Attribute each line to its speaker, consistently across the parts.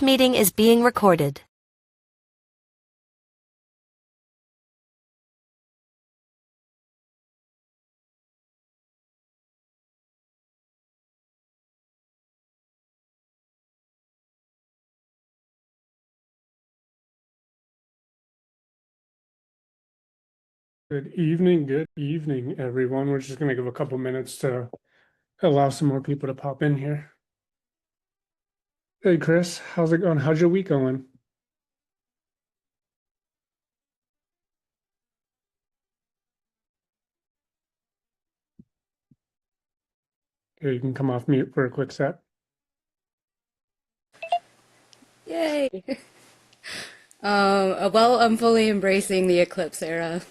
Speaker 1: meeting is being recorded.
Speaker 2: Good evening, everyone. We're just going to give a couple minutes to allow some more people to pop in here. Hey, Chris, how's it going? How's your week going? Here, you can come off mute for a quick sec.
Speaker 3: Yay! Well, I'm fully embracing the eclipse era.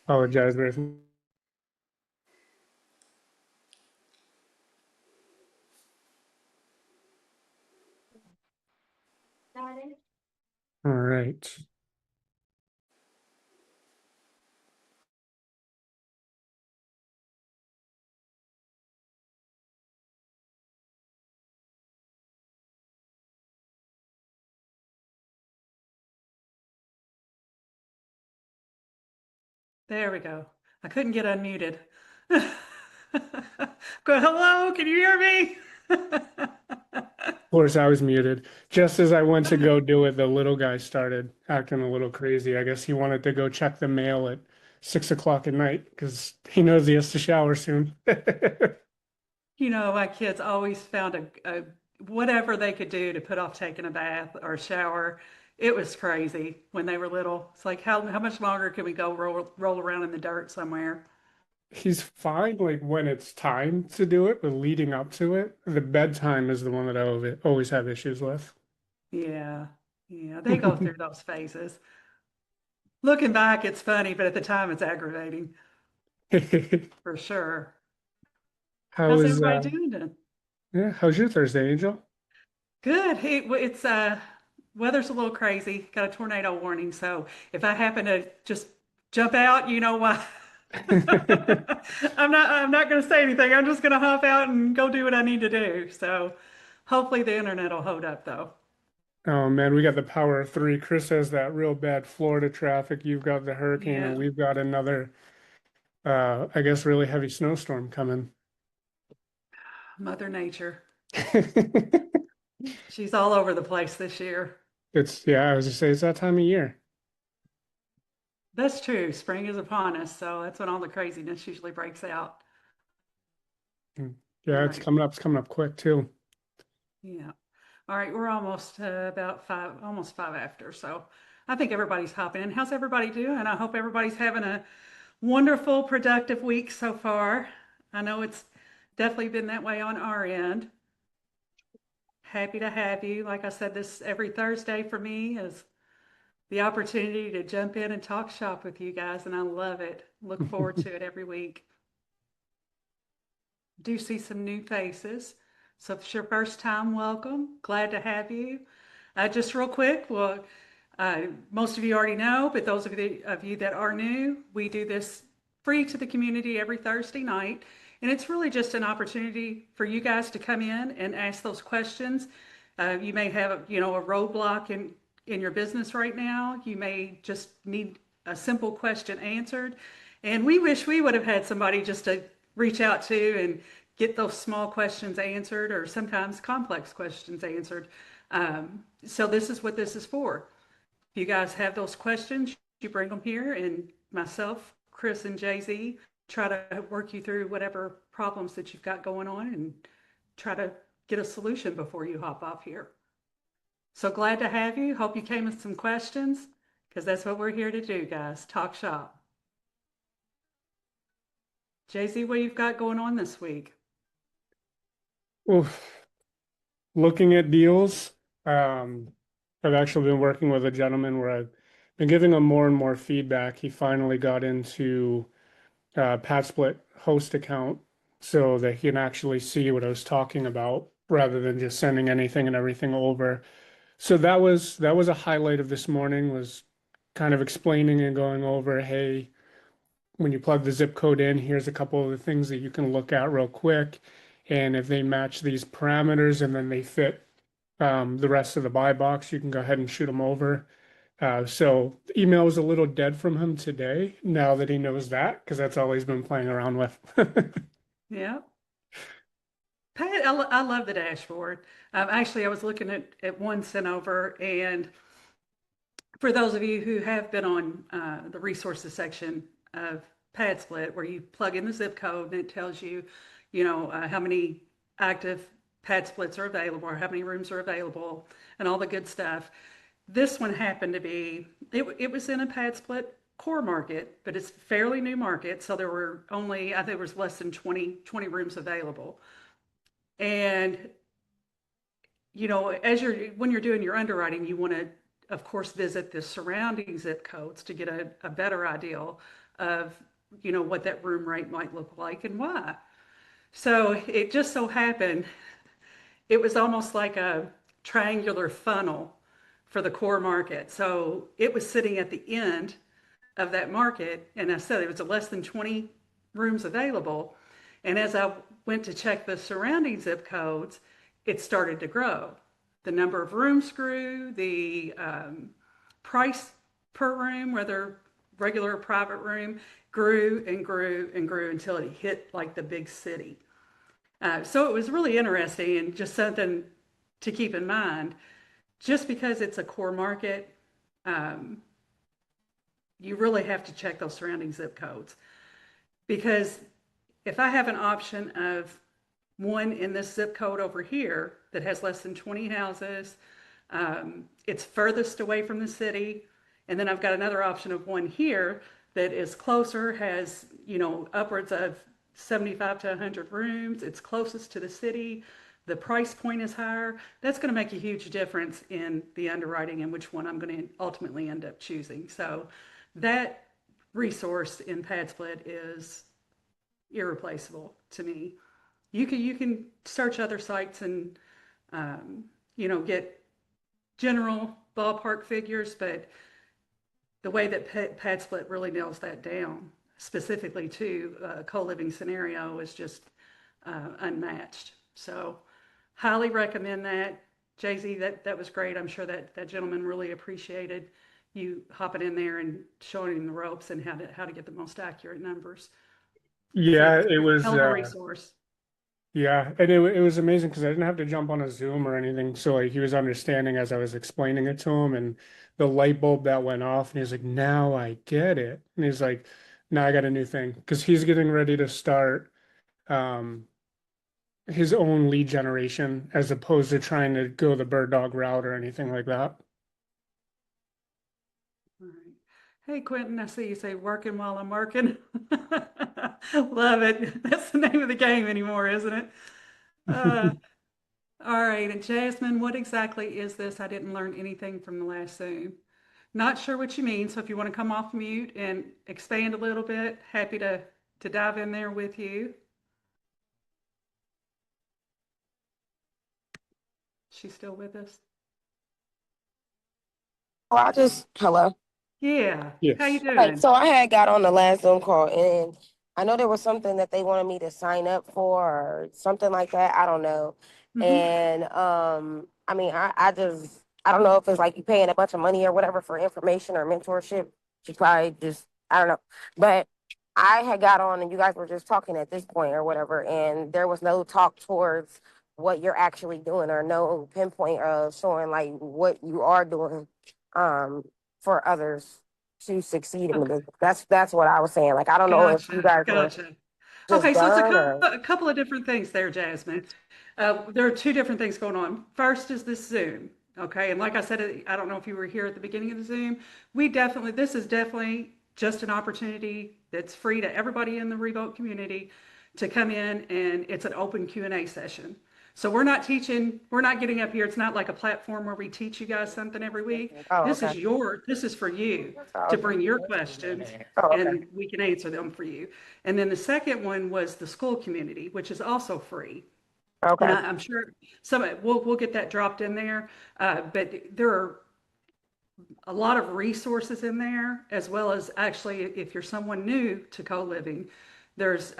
Speaker 2: Apologize, there's. All right.
Speaker 4: There we go. I couldn't get unmuted. Go, hello, can you hear me?
Speaker 2: Of course, I was muted. Just as I went to go do it, the little guy started acting a little crazy. I guess he wanted to go check the mail at 6 o'clock at night because he knows he has to shower soon.
Speaker 4: You know, my kids always found whatever they could do to put off taking a bath or a shower. It was crazy when they were little. It's like how much longer can we go roll around in the dirt somewhere?
Speaker 2: He's fine like when it's time to do it, but leading up to it, the bedtime is the one that always have issues with.
Speaker 4: Yeah, yeah, they go through those phases. Looking back, it's funny, but at the time, it's aggravating for sure.
Speaker 2: How
Speaker 4: How's
Speaker 2: is
Speaker 4: everybody doing then?
Speaker 2: yeah, how's your Thursday, Angel?
Speaker 4: Good. Hey, it's weather's a little crazy. Got a tornado warning, so if I happen to just jump out, you know why. I'm not going to say anything. I'm just going to hop out and go do what I need to do. So hopefully the internet will hold up though.
Speaker 2: Oh man, we got the power of three. Chris has that real bad Florida traffic. You've got the hurricane, and
Speaker 4: Yeah,
Speaker 2: we've got another I guess really heavy snowstorm coming.
Speaker 4: Mother Nature. She's all over the place this year.
Speaker 2: It's yeah, I was just say it's that time of year.
Speaker 4: That's true. Spring is upon us, so that's when all the craziness usually breaks out.
Speaker 2: Mm.
Speaker 4: All
Speaker 2: Yeah,
Speaker 4: right.
Speaker 2: it's coming up quick too.
Speaker 4: Yeah. All right, we're almost about five, almost five after. So I think everybody's hopping in. How's everybody doing? I hope everybody's having a wonderful, productive week so far. I know it's definitely been that way on our end. Happy to have you. Like I said, this every Thursday for me is the opportunity to jump in and talk shop with you guys, and I love it. Look forward to it every week. Do see some new faces. So if it's your first time, welcome. Glad to have you. Just real quick, well, most of you already know, but those of you that are new, we do this free to the community every Thursday night. And it's really just an opportunity for you guys to come in and ask those questions. You may have, you know, a roadblock in your business right now. You may just need a simple question answered. And we wish we would have had somebody just to reach out to and get those small questions answered or sometimes complex questions answered. So this is what this is for. If you guys have those questions, you bring them here, and myself, Chris, and Jay Z try to work you through whatever problems that you've got going on and try to get a solution before you hop off here. So glad to have you. Hope you came with some questions because that's what we're here to do, guys. Talk shop. Jay Z, what you've got going on this week?
Speaker 2: Oof. Looking at deals. Um, I've actually been working with a gentleman where I've been giving him more and more feedback. He finally got into Split host account so that he can actually see what I was talking about rather than just sending anything and everything over. So that was a highlight of this morning was kind of explaining and going over, hey, when you plug the zip code in, here's a couple of the things that you can look at real quick. And if they match these parameters and then they fit the rest of the buy box, you can go ahead and shoot them over. So the email was a little dead from him today, now that he knows that, because that's all he's been playing around with.
Speaker 4: Yeah. Pat, I love the dashboard. Actually, I was looking at one sent over, and for those of you who have been on the resources section of PadSplit, where you plug in the zip code and it tells you, how many active PadSplits are available or how many rooms are available and all the good stuff. This one happened to be, it was in a PadSplit core market, but it's a fairly new market. So there were only, I think there was less than 20 rooms available. And when you're doing your underwriting, you want to, of course, visit the surrounding zip codes to get a better idea of, what that room rate might look like and why. So it just so happened, it was almost like a triangular funnel for the core market. So it was sitting at the end of that market. And I said it was less than 20 rooms available. And as I went to check the surrounding zip codes, it started to grow. The number of rooms grew, the price per room, whether regular or private room, grew and grew and grew until it hit like the big city. So it was really interesting and just something to keep in mind. Just because it's a core market, um, you really have to check those surrounding zip codes. Because if I have an option of one in this zip code over here that has less than 20 houses, it's furthest away from the city, and then I've got another option of one here that is closer, has, upwards of 75 to 100 rooms, it's closest to the city, the price point is higher, that's going to make a huge difference in the underwriting and which one I'm going to ultimately end up choosing. So that resource in PadSplit is irreplaceable to me. You can search other sites and get general ballpark figures, but the way that PadSplit really nails that down, specifically to a co-living scenario, is just unmatched. So, highly recommend that. Jay-Z, that was great. I'm sure that gentleman really appreciated you hopping in there and showing him the ropes and how to get the most accurate numbers. So,
Speaker 2: Yeah, it was
Speaker 4: hell of a resource.
Speaker 2: yeah, and it was amazing because I didn't have to jump on a Zoom or anything. So like he was understanding as I was explaining it to him, and the light bulb that went off, and he's like, "Now I get it." And he's like, "Now I got a new thing," because he's getting ready to start um his own lead generation as opposed to trying to go the bird dog route or anything like that.
Speaker 4: All right. Hey, Quentin, I see you say working while I'm working. Love it. That's the name of the game anymore, isn't it? Uh, all right. And Jasmine, what exactly is this? I didn't learn anything from the last Zoom. Not sure what you mean. So if you want to come off mute and expand a little bit, happy to dive in there with you. She's still with us?
Speaker 1: Oh, I just hello.
Speaker 4: Yeah. How you
Speaker 2: Yes.
Speaker 1: Okay,
Speaker 4: doing?
Speaker 1: so I had got on the last Zoom call and I know there was something that they wanted me to sign up for or something like that. I don't know.
Speaker 4: Hmm.
Speaker 1: And I mean I don't know if it's like you paying a bunch of money or whatever for information or mentorship. You probably just I don't know. But I had got on and you guys were just talking at this point or whatever, and there was no talk towards what you're actually doing or no pinpoint of showing like what you are doing um for others to succeed in the
Speaker 4: Okay.
Speaker 1: business. That's what I was saying. Like I don't know if you
Speaker 4: Gotcha.
Speaker 1: guys were
Speaker 4: Gotcha.
Speaker 1: just
Speaker 4: Okay, so it's
Speaker 1: done or
Speaker 4: a couple of different things there, Jasmine. There are two different things going on. First is this Zoom, okay? And like I said, I don't know if you were here at the beginning of the Zoom. This is definitely just an opportunity that's free to everybody in the Revoke community to come in, and it's an open Q&A session. So we're not getting up here. It's not like a platform where we teach you guys something every week.
Speaker 1: oh okay.
Speaker 4: This is for you
Speaker 1: Oh,
Speaker 4: to
Speaker 1: okay.
Speaker 4: bring your questions
Speaker 1: Oh, okay.
Speaker 4: and we can answer them for you. And then the second one was the school community, which is also free. And
Speaker 1: Okay.
Speaker 4: I'm sure we'll get that dropped in there. But there are a lot of resources in there, as well as actually, if you're someone new to co-living, there's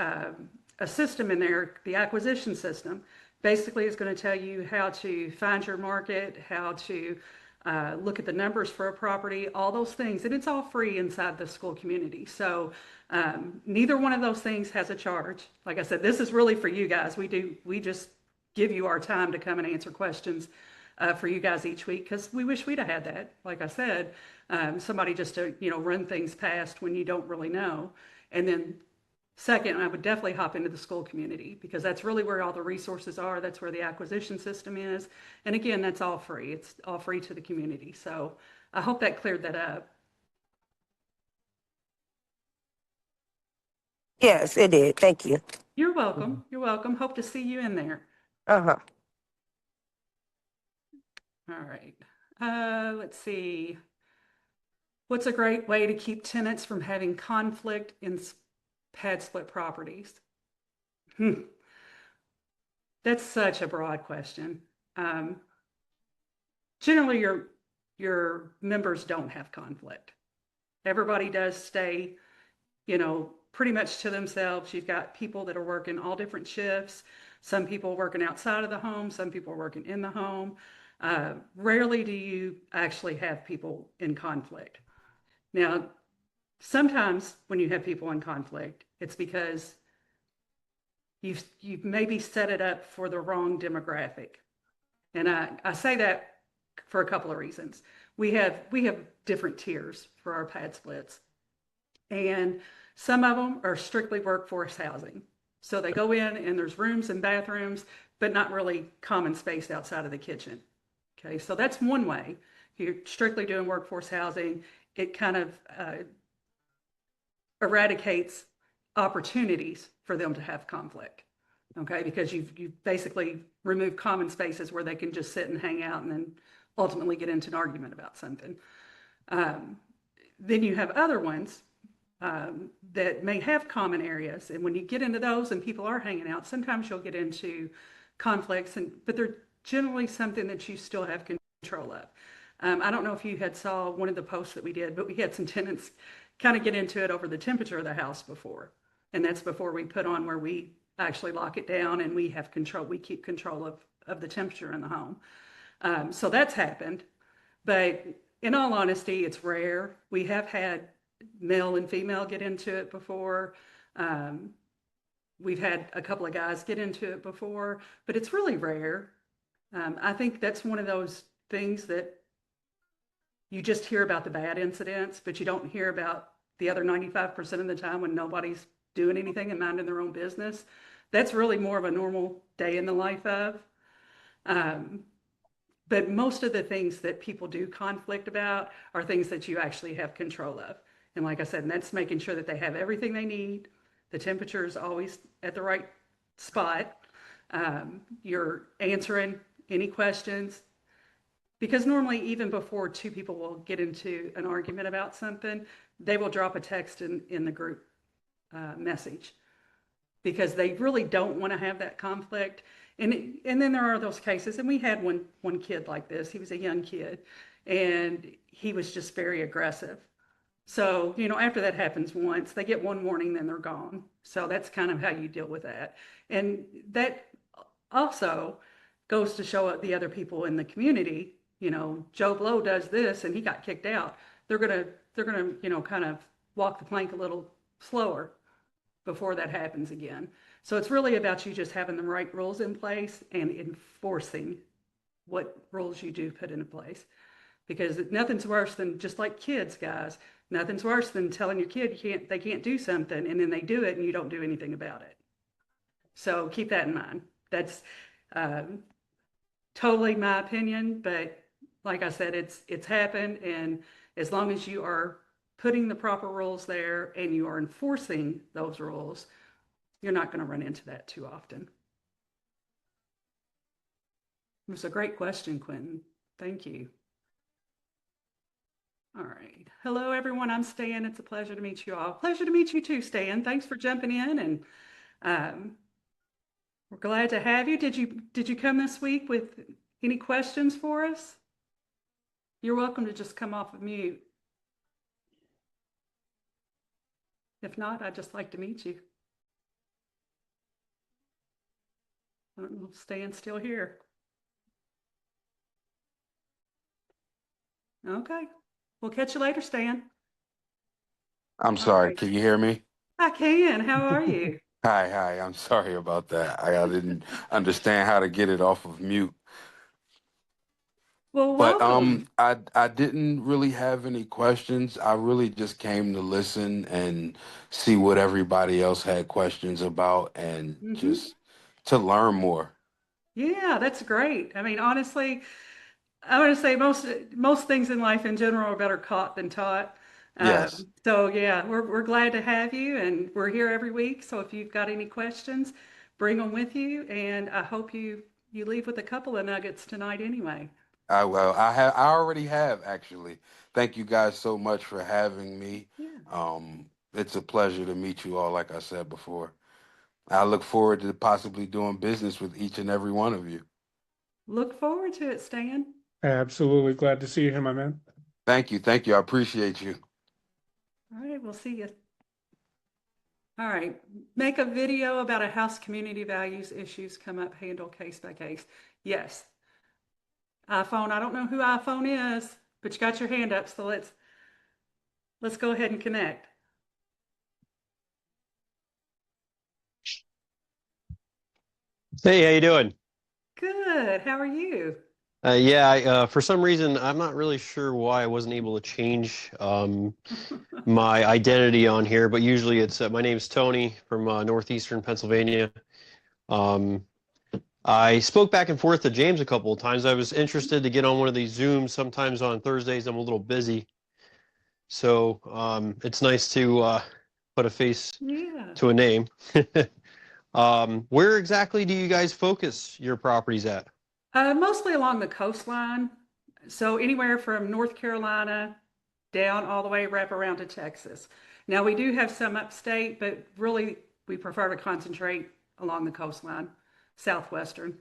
Speaker 4: a system in there, the acquisition system. Basically, it's going to tell you how to find your market, how to look at the numbers for a property, all those things, and it's all free inside the school community. So neither one of those things has a charge. Like I said, this is really for you guys. We just give you our time to come and answer questions for you guys each week because we wish we'd have had that. Like I said, somebody just to run things past when you don't really know, and then second, I would definitely hop into the school community because that's really where all the resources are. That's where the acquisition system is. And again, that's all free. It's all free to the community. So I hope that cleared that up.
Speaker 1: Yes, it did. Thank you.
Speaker 4: You're welcome. You're welcome. Hope to see you in there.
Speaker 1: Uh-huh.
Speaker 4: All right. Let's see. What's a great way to keep tenants from having conflict in pad split properties? That's such a broad question. Generally, your members don't have conflict. Everybody does stay, pretty much to themselves. You've got people that are working all different shifts. Some people working outside of the home. Some people are working in the home. Rarely do you actually have people in conflict. Now, sometimes when you have people in conflict, it's because you've maybe set it up for the wrong demographic. And I say that for a couple of reasons. We have different tiers for our pad splits. And some of them are strictly workforce housing. So they go in and there's rooms and bathrooms, but not really common space outside of the kitchen. Okay, so that's one way. If you're strictly doing workforce housing, it kind of eradicates opportunities for them to have conflict. Okay, because you've basically removed common spaces where they can just sit and hang out and then ultimately get into an argument about something. Then you have other ones that may have common areas. And when you get into those and people are hanging out, sometimes you'll get into conflicts, but they're generally something that you still have control of. I don't know if you had saw one of the posts that we did, but we had some tenants kind of get into it over the temperature of the house before. And that's before we put on where we actually lock it down and we have control, we keep control of the temperature in the home. So that's happened. But in all honesty, it's rare. We have had male and female get into it before. We've had a couple of guys get into it before, but it's really rare. I think that's one of those things that you just hear about the bad incidents, but you don't hear about the other 95% of the time when nobody's doing anything and minding their own business. That's really more of a normal day in the life of. But most of the things that people do conflict about are things that you actually have control of. And like I said, and that's making sure that they have everything they need. The temperature is always at the right spot. You're answering any questions. Because normally, even before two people will get into an argument about something, they will drop a text in the group message because they really don't want to have that conflict. And then there are those cases, and we had one kid like this. He was a young kid, and he was just very aggressive. So, after that happens once, they get one warning, then they're gone. So that's kind of how you deal with that. And that also goes to show the other people in the community, Joe Blow does this and he got kicked out. They're gonna, kind of walk the plank a little slower before that happens again. So it's really about you just having the right rules in place and enforcing what rules you do put into place. Because nothing's worse than, just like kids, guys, nothing's worse than telling your kid they can't do something and then they do it and you don't do anything about it. So keep that in mind. That's totally my opinion, but like I said, it's happened, and as long as you are putting the proper rules there and you are enforcing those rules, you're not going to run into that too often. It was a great question, Quentin. Thank you. All right. Hello, everyone. I'm Stan. It's a pleasure to meet you all. Pleasure to meet you too, Stan. Thanks for jumping in, and we're glad to have you. Did you come this week with any questions for us? You're welcome to just come off of mute. If not, I'd just like to meet you. I don't know if Stan's still here. Okay. We'll catch you later, Stan.
Speaker 5: I'm
Speaker 4: All
Speaker 5: sorry,
Speaker 4: right.
Speaker 5: can you hear me?
Speaker 4: I can. How are you?
Speaker 5: Hi, I'm sorry about that. I didn't understand how to get it off of mute.
Speaker 4: Well,
Speaker 5: But
Speaker 4: welcome.
Speaker 5: I didn't really have any questions. I really just came to listen and see what everybody else had questions about and
Speaker 4: Hmm.
Speaker 5: just to learn more.
Speaker 4: Yeah, that's great. I mean, honestly, I want to say most things in life in general are better caught than taught.
Speaker 5: Yes,
Speaker 4: So yeah, we're glad to have you, and we're here every week. So if you've got any questions, bring them with you, and I hope you leave with a couple of nuggets tonight anyway.
Speaker 5: I will. I already have actually. Thank you guys so much for having me.
Speaker 4: Yeah.
Speaker 5: It's a pleasure to meet you all, like I said before. I look forward to possibly doing business with each and every one of you.
Speaker 4: Look forward to it, Stan.
Speaker 2: Absolutely glad to see you here, my man.
Speaker 5: Thank you. Thank you. I appreciate you.
Speaker 4: All right, we'll see you. All right, make a video about a house community values issues come up, handle case by case. Yes. iPhone, I don't know who iPhone is, but you got your hand up, so let's go ahead and connect.
Speaker 6: Hey, how you doing?
Speaker 4: Good. How are you?
Speaker 6: For some reason, I'm not really sure why I wasn't able to change my identity on here, but usually it's my name's Tony from northeastern Pennsylvania. Um, I spoke back and forth to James a couple of times. I was interested to get on one of these Zooms. Sometimes on Thursdays, I'm a little busy, so it's nice to put a face
Speaker 4: Yeah.
Speaker 6: to a name. Where exactly do you guys focus your properties at?
Speaker 4: Mostly along the coastline. So anywhere from North Carolina down all the way wrap around to Texas. Now we do have some upstate, but really we prefer to concentrate along the coastline, southwestern.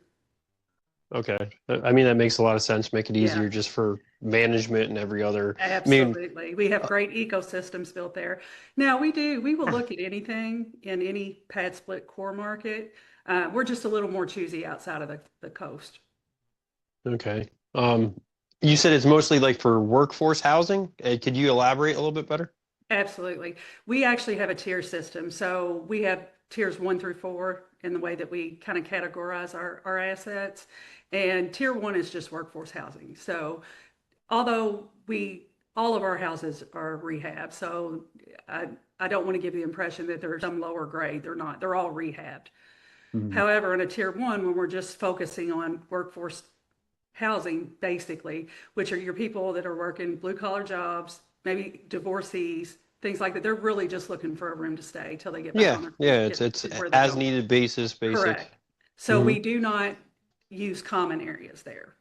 Speaker 6: Okay. I mean, that makes a lot of sense. Make it
Speaker 4: Yeah,
Speaker 6: easier just for management and every other. I mean,
Speaker 4: absolutely. We have
Speaker 6: uh,
Speaker 4: great ecosystems built there. Now we will look at anything in any pad split core market. We're just a little more choosy outside of the coast.
Speaker 6: okay. You said it's mostly like for workforce housing. Could you elaborate a little bit better?
Speaker 4: Absolutely. We actually have a tier system. So we have tiers 1 through 4 in the way that we kind of categorize our assets. And tier 1 is just workforce housing. So although all of our houses are rehab, so I don't want to give the impression that they're some lower grade. They're not. They're all rehabbed.
Speaker 6: Mhm.
Speaker 4: However, in a tier 1, when we're just focusing on workforce housing, basically, which are your people that are working blue collar jobs, maybe divorcees, things like that. They're really just looking for a room to stay till they get back
Speaker 6: Yeah,
Speaker 4: on their
Speaker 6: yeah.
Speaker 4: feet,
Speaker 6: It's
Speaker 4: get
Speaker 6: it's
Speaker 4: to where they're
Speaker 6: as
Speaker 4: going.
Speaker 6: needed basis, basic.
Speaker 4: Correct. So
Speaker 6: Hmm.
Speaker 4: we do not use common areas there.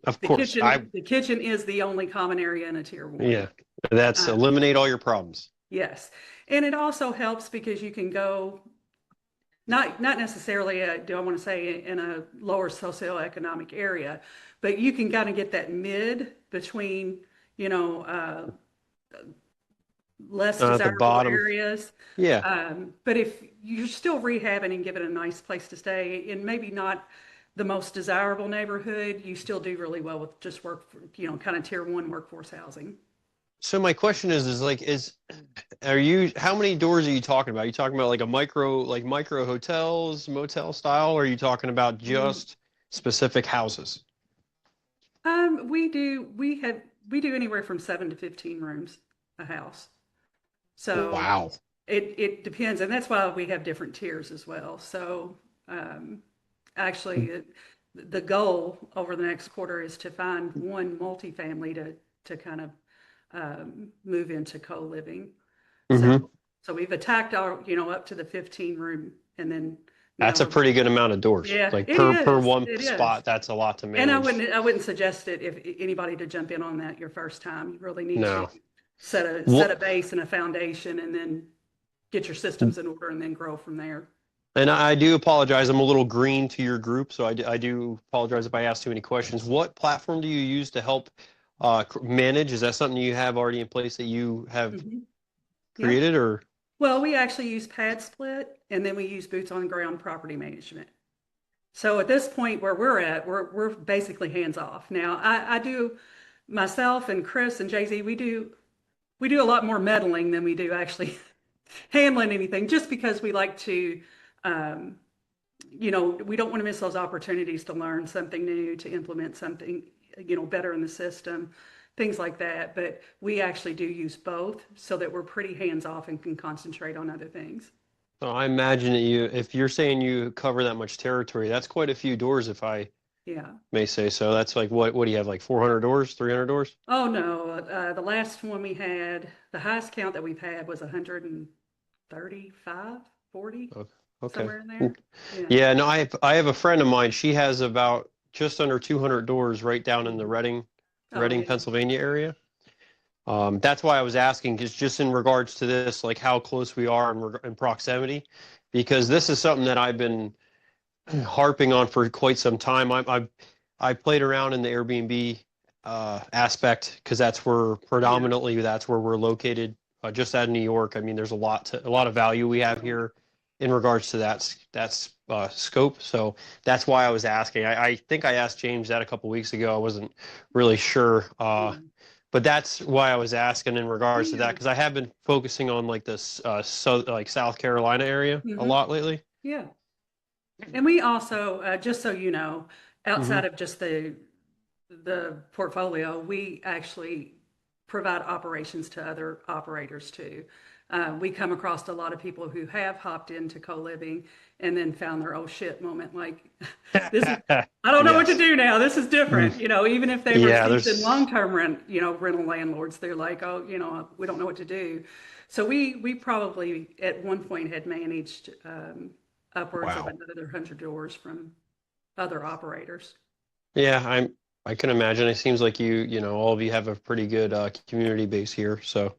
Speaker 6: Of course.
Speaker 4: The kitchen is the only common area in a tier 1.
Speaker 6: Yeah. That's
Speaker 4: Uh,
Speaker 6: eliminate all your problems.
Speaker 4: yes. And it also helps because you can go not necessarily do I want to say in a lower socioeconomic area, but you can kind of get that mid between, you know, less
Speaker 6: At the
Speaker 4: desirable
Speaker 6: bottom.
Speaker 4: areas.
Speaker 6: Yeah.
Speaker 4: But if you're still rehabbing and giving a nice place to stay in maybe not the most desirable neighborhood, you still do really well with just kind of tier 1 workforce housing.
Speaker 6: So my question is like, are you, how many doors are you talking about? Are you talking about like micro hotels, motel style, or are you talking about
Speaker 4: Mm.
Speaker 6: just specific houses?
Speaker 4: We do anywhere from 7 to 15 rooms a house. So
Speaker 6: Wow.
Speaker 4: it depends, and that's why we have different tiers as well. So um, actually, the goal over the next quarter is to find one multifamily to kind of move into co-living. So
Speaker 6: Hmm.
Speaker 4: so we've attacked our up to the 15 room, and then now
Speaker 6: That's a
Speaker 4: we're
Speaker 6: pretty good amount of doors.
Speaker 4: yeah,
Speaker 6: Like
Speaker 4: it
Speaker 6: per
Speaker 4: is.
Speaker 6: one
Speaker 4: It is.
Speaker 6: spot, that's a lot to
Speaker 4: And
Speaker 6: manage.
Speaker 4: I wouldn't suggest it if anybody to jump in on that your first time. You really need to
Speaker 6: No.
Speaker 4: set a
Speaker 6: What?
Speaker 4: base and a foundation, and then get your systems in order, and then grow from there.
Speaker 6: And I do apologize. I'm a little green to your group, so I do apologize if I ask too many questions. What platform do you use to help manage? Is that something you have already in place that you have
Speaker 4: Hmm. Yep.
Speaker 6: created, or?
Speaker 4: Well, we actually use Pad Split, and then we use Boots on Ground Property Management. So at this point where we're at, we're basically hands off. Now I do myself and Chris and Jay-Z, we do a lot more meddling than we do actually handling anything, just because we like to um, we don't want to miss those opportunities to learn something new, to implement something, better in the system, things like that. But we actually do use both so that we're pretty hands off and can concentrate on other things.
Speaker 6: So I imagine that if you're saying you cover that much territory, that's quite a few doors, if I
Speaker 4: Yeah.
Speaker 6: may say so. That's like what do you have, like 400 doors, 300 doors?
Speaker 4: Oh no, the last one we had, the highest count that we've had was 135, 40,
Speaker 6: Okay. Okay.
Speaker 4: somewhere in there. Yeah.
Speaker 6: Yeah, no, I have a friend of mine. She has about just under 200 doors right down in the
Speaker 4: Oh
Speaker 6: Reading,
Speaker 4: yeah.
Speaker 6: Pennsylvania area. That's why I was asking, because just in regards to this, like how close we are in proximity, because this is something that I've been harping on for quite some time. I played around in the Airbnb aspect because
Speaker 4: Yeah.
Speaker 6: that's where we're located, just out of New York. I mean, there's a lot of value we have here in regards to that's scope. So that's why I was asking. I think I asked James that a couple weeks ago. I wasn't really sure.
Speaker 4: Yeah.
Speaker 6: But that's why I was asking in regards to that,
Speaker 4: Yeah.
Speaker 6: because I have been focusing on like this like South Carolina area a
Speaker 4: Hmm.
Speaker 6: lot lately.
Speaker 4: Yeah. And we also, just so you know,
Speaker 6: Hmm.
Speaker 4: outside of just the portfolio, we actually provide operations to other operators too. We come across a lot of people who have hopped into co-living and then found their oh shit moment, like this is, I don't know what to
Speaker 6: Yes.
Speaker 4: do now. This is
Speaker 6: Mm.
Speaker 4: different. Even if they were
Speaker 6: Yeah,
Speaker 4: seasoned
Speaker 6: there's
Speaker 4: long-term rental landlords, they're like, oh, we don't know what to do. So we probably at one point had managed upwards of
Speaker 6: wow.
Speaker 4: another 100 doors from other operators.
Speaker 6: Yeah, I can imagine. It seems like all of you have a pretty good community base here. So,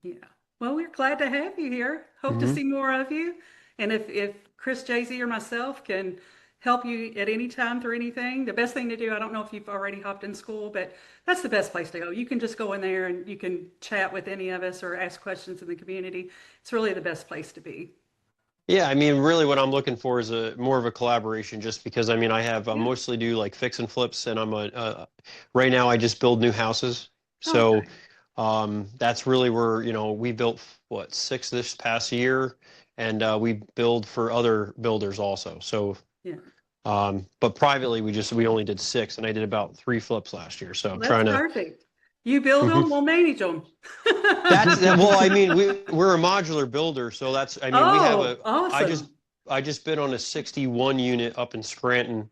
Speaker 4: Yeah. Well, we're glad to have you here. Hope to
Speaker 6: hmm
Speaker 4: see more of you. And if Chris, Jay-Z, or myself can help you at any time through anything, the best thing to do, I don't know if you've already hopped in school, but that's the best place to go. You can just go in there and you can chat with any of us or ask questions in the community. It's really the best place to be.
Speaker 6: yeah, I mean, really, what I'm looking for is a more of a collaboration. Just because I mean, I
Speaker 4: Yeah.
Speaker 6: mostly do like fix and flips, and right now I just build new houses. So,
Speaker 4: Okay.
Speaker 6: that's really where we built what, six this past year, and we build for other builders also. So.
Speaker 4: Yeah.
Speaker 6: But privately, we only did six, and I did about three flips last year. So I'm
Speaker 4: Well, that's
Speaker 6: trying to.
Speaker 4: perfect. You build
Speaker 6: Mhm.
Speaker 4: them, we'll manage them.
Speaker 6: That's that. Well, I mean, we're a modular builder, so that's. I mean, we have
Speaker 4: Oh,
Speaker 6: a. I just
Speaker 4: awesome.
Speaker 6: I just bid on a 61 unit up in Scranton.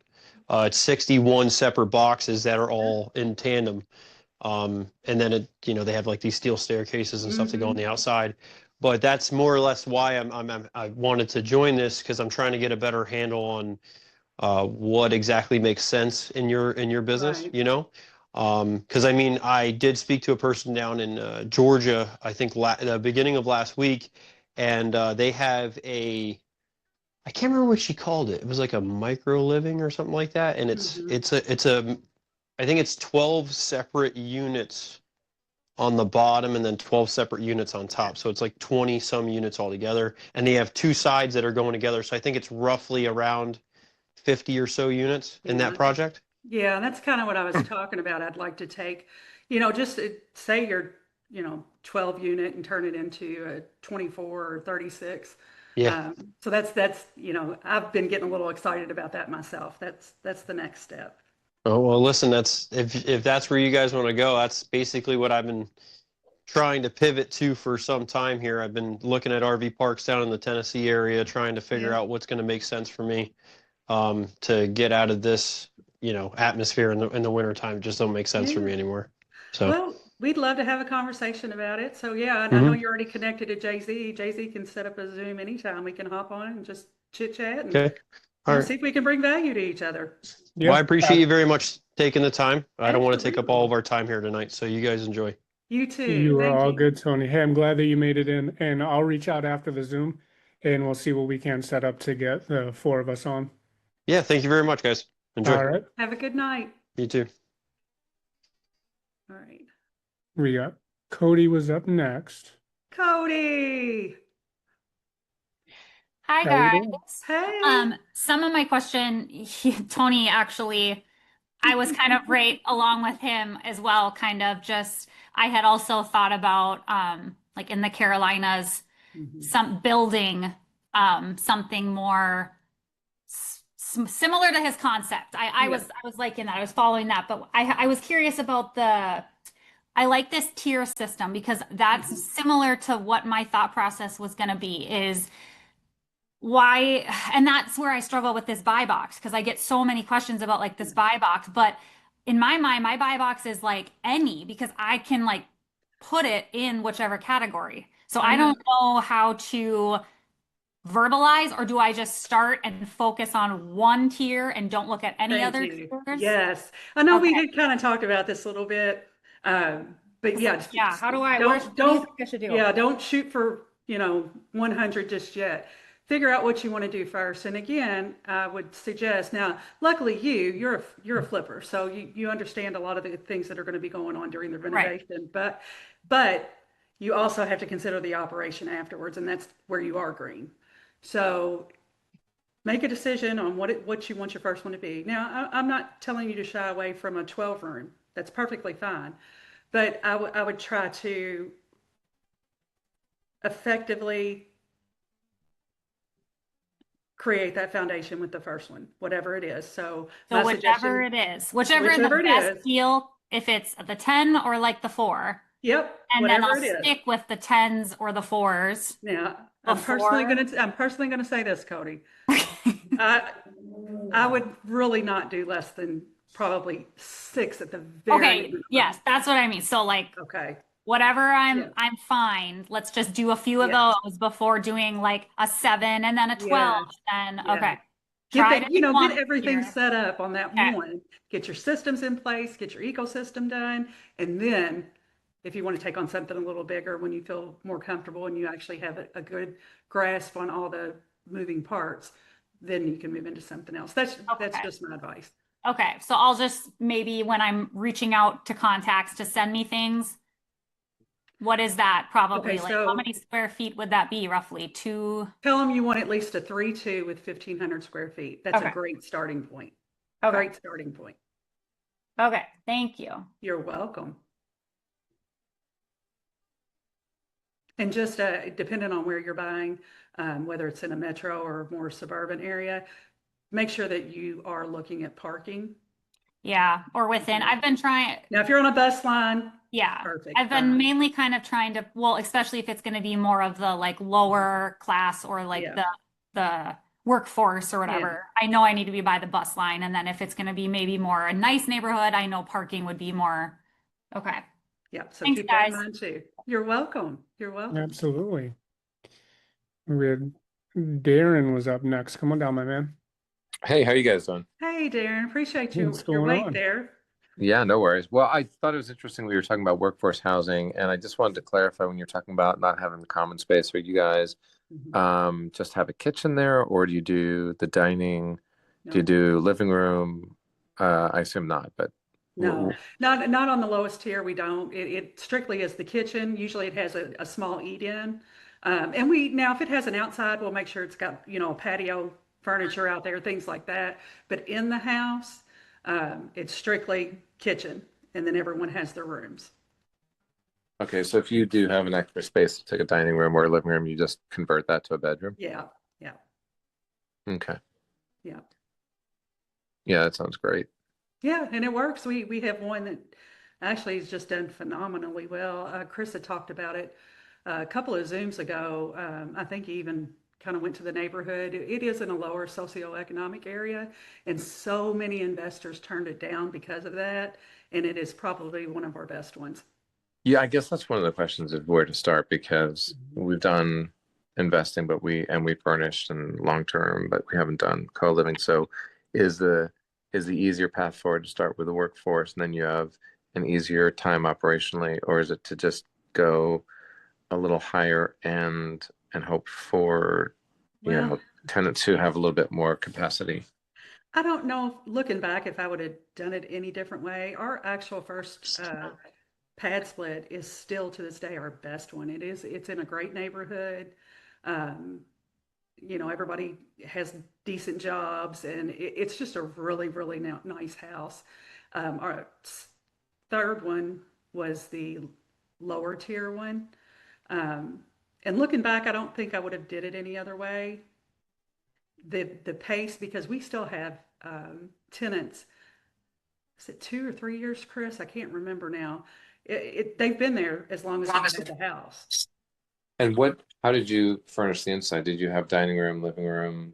Speaker 6: It's 61 separate boxes that are all in tandem. And then they have like these steel staircases and stuff to go on
Speaker 4: Hmm.
Speaker 6: the outside. But that's more or less why I wanted to join this, because I'm trying to get a better handle on what exactly makes sense in your business,
Speaker 4: Right.
Speaker 6: because I mean, I did speak to a person down in Georgia, I think the beginning of last week, and they have I can't remember what she called it. It was like a micro living or something like that, and
Speaker 4: Hmm.
Speaker 6: it's a I think it's 12 separate units on the bottom and then 12 separate units on top. So it's like 20 some units altogether, and they have two sides that are going together. So I think it's roughly around 50 or so units in
Speaker 4: Yeah.
Speaker 6: that project.
Speaker 4: Yeah, that's kind of what I was talking about. I'd like to take, just say your, 12 unit and turn it into a 24 or 36.
Speaker 6: Yeah.
Speaker 4: So that's, I've been getting a little excited about that myself. That's the next step.
Speaker 6: Oh, well, listen, that's if that's where you guys want to go, that's basically what I've been trying to pivot to for some time here. I've been looking at RV parks down in the Tennessee area, trying to figure
Speaker 4: Yeah.
Speaker 6: out what's going to make sense for me to get out of this, atmosphere in the wintertime. It just don't make sense for
Speaker 4: Yeah.
Speaker 6: me anymore. So,
Speaker 4: Well, we'd love to have a conversation about it. So yeah, and I know
Speaker 6: mhm.
Speaker 4: you're already connected to Jay-Z. Jay-Z can set up a Zoom anytime. We can hop on and just chit chat and,
Speaker 6: Okay. All right.
Speaker 4: see if we can bring value to each other.
Speaker 6: Well,
Speaker 2: Yeah.
Speaker 6: I appreciate you very much taking the time. I don't want to take up all
Speaker 4: Absolutely.
Speaker 6: of our time here tonight, so you guys enjoy.
Speaker 4: You too.
Speaker 2: You are
Speaker 4: Thank
Speaker 2: all
Speaker 4: you.
Speaker 2: good, Tony. Hey, I'm glad that you made it in, and I'll reach out after the Zoom and we'll see what we can set up to get the four of us on.
Speaker 6: Yeah, thank you very much, guys. Enjoy.
Speaker 2: All right.
Speaker 4: Have a good night.
Speaker 6: You too.
Speaker 4: All right.
Speaker 2: We got Cody was up next.
Speaker 4: Cody.
Speaker 7: Hi
Speaker 2: How you doing?
Speaker 7: guys.
Speaker 4: Hey.
Speaker 7: Some of my question, Tony actually, I was kind of right along with him as well, kind of just I had also thought about like in the Carolinas,
Speaker 4: Mhm.
Speaker 7: some building something more similar to his concept.
Speaker 4: Yeah.
Speaker 7: I was liking that. I was following that, but I was curious about the I like this tier system because that's
Speaker 4: Mhm.
Speaker 7: similar to what my thought process was going to be is why, and that's where I struggle with this buy box because I get so many questions about like this
Speaker 4: Yeah.
Speaker 7: buy box, but in my mind my buy box is like any because I can like put it in whichever category. So
Speaker 4: I
Speaker 7: I
Speaker 4: know.
Speaker 7: don't know how to verbalize, or do I just start and focus on one tier and don't look at any
Speaker 4: Thank
Speaker 7: other
Speaker 4: you.
Speaker 7: tiers?
Speaker 4: Yes. I know we
Speaker 7: Okay.
Speaker 4: had kind of talked about this a little bit. But yeah,
Speaker 7: Yeah, how do I, what do you
Speaker 4: don't,
Speaker 7: think I should do?
Speaker 4: yeah, don't shoot for, 100 just yet. Figure out what you want to do first. And again, I would suggest now, luckily you're a flipper, so you understand a lot of the things that are going to be going on during the
Speaker 7: Right.
Speaker 4: renovation, but you also have to consider the operation afterwards, and that's where you are green. So make a decision on what you want your first one to be. Now, I'm not telling you to shy away from a 12 room. That's perfectly fine. But I would try to effectively create that foundation with the first one, whatever it is. So
Speaker 7: So
Speaker 4: my
Speaker 7: whichever
Speaker 4: suggestion,
Speaker 7: it is, whichever
Speaker 4: whichever
Speaker 7: the
Speaker 4: it
Speaker 7: best
Speaker 4: is,
Speaker 7: deal, if it's the 10 or like the 4,
Speaker 4: yep,
Speaker 7: and then
Speaker 4: whatever
Speaker 7: I'll
Speaker 4: it is.
Speaker 7: stick with the 10s or the 4s
Speaker 4: Now,
Speaker 7: before.
Speaker 4: I'm personally gonna say this, Cody. I I would really not do less than probably six at the very
Speaker 7: Okay,
Speaker 4: minimum.
Speaker 7: yes, that's what I mean. So like
Speaker 4: Okay.
Speaker 7: whatever
Speaker 4: Yeah.
Speaker 7: I'm fine. Let's just do a few of
Speaker 4: Yes.
Speaker 7: those before doing like a 7 and then a 12.
Speaker 4: Yes.
Speaker 7: Then
Speaker 4: Yeah.
Speaker 7: okay. Try to do
Speaker 4: Get
Speaker 7: one
Speaker 4: everything
Speaker 7: here.
Speaker 4: set up on that
Speaker 7: Okay.
Speaker 4: one, get your systems in place, get your ecosystem done, and then if you want to take on something a little bigger when you feel more comfortable and you actually have a good grasp on all the moving parts, then you can move into something else. That's
Speaker 7: Okay.
Speaker 4: just my advice.
Speaker 7: Okay. So I'll just maybe when I'm reaching out to contacts to send me things, what is that
Speaker 4: Okay,
Speaker 7: probably? Like how
Speaker 4: so
Speaker 7: many square feet would that be roughly? Two?
Speaker 4: tell them you want at least a 3-2 with 1,500 square feet. That's a
Speaker 7: Okay.
Speaker 4: great starting point.
Speaker 7: Okay.
Speaker 4: Great starting point.
Speaker 7: Okay. Thank you.
Speaker 4: You're welcome. And just depending on where you're buying, whether it's in a metro or more suburban area, make sure that you are looking at parking.
Speaker 7: Yeah. Or within.
Speaker 4: Okay.
Speaker 7: I've been trying.
Speaker 4: Now, if you're on a bus line,
Speaker 7: Yeah.
Speaker 4: perfect,
Speaker 7: I've been
Speaker 4: fine.
Speaker 7: mainly kind of trying to, well, especially if it's going to be more of the like lower class or like
Speaker 4: Yeah,
Speaker 7: the workforce or
Speaker 4: yeah,
Speaker 7: whatever. I know I need to be by the bus line. And then if it's going to be maybe more a nice neighborhood, I know parking would be more. Okay.
Speaker 4: yeah. So
Speaker 7: Thanks,
Speaker 4: keep that in
Speaker 7: guys.
Speaker 4: mind too. You're welcome. You're welcome.
Speaker 2: Absolutely. We had Darren was up next. Come on down, my man.
Speaker 8: Hey, how you guys doing?
Speaker 4: Hey, Darren, appreciate
Speaker 2: What's
Speaker 4: your
Speaker 2: going
Speaker 4: wait
Speaker 2: on?
Speaker 4: there.
Speaker 8: Yeah, no worries. Well, I thought it was interesting we were talking about workforce housing, and I just wanted to clarify when you're talking about not having the common space, are you guys
Speaker 4: Mhm.
Speaker 8: just have a kitchen there, or do you do the dining? Do you
Speaker 4: No,
Speaker 8: do living room? I assume not, but
Speaker 4: no, not on the lowest tier. We don't. It strictly is the kitchen. Usually, it has a small eat-in, and we now if it has an outside, we'll make sure it's got patio furniture out there, things like that. But in the house, it's strictly kitchen, and then everyone has their rooms.
Speaker 8: okay, so if you do have an extra space to take a dining room or a living room, you just convert that to a bedroom?
Speaker 4: Yeah, yeah,
Speaker 8: Okay.
Speaker 4: yeah,
Speaker 8: Yeah, that sounds great.
Speaker 4: yeah, and it works. We have one that actually has just done phenomenally well. Chris had talked about it a couple of Zooms ago. I think he even kind of went to the neighborhood. It is in a lower socioeconomic area, and so many investors turned it down because of that. And it is probably one of our best ones.
Speaker 8: Yeah, I guess that's one of the questions of where to start because we've done investing, but we furnished and long term, but we haven't done co-living. So is the easier path forward to start with the workforce and then you have an easier time operationally, or is it to just go a little higher and hope for, you
Speaker 4: Well,
Speaker 8: know, tenants who have a little bit more capacity?
Speaker 4: I don't know, looking back, if I would have done it any different way. Our actual first pad split is still to this day our best one. It's in a great neighborhood. Um, everybody has decent jobs, and it's just a really, really nice house. Our third one was the lower tier one. Um, and looking back, I don't think I would have did it any other way. The pace, because we still have tenants. Is it 2 or 3 years, Chris? I can't remember now. They've been there as long as we've had the house.
Speaker 8: And how did you furnish the inside? Did you have dining room, living room?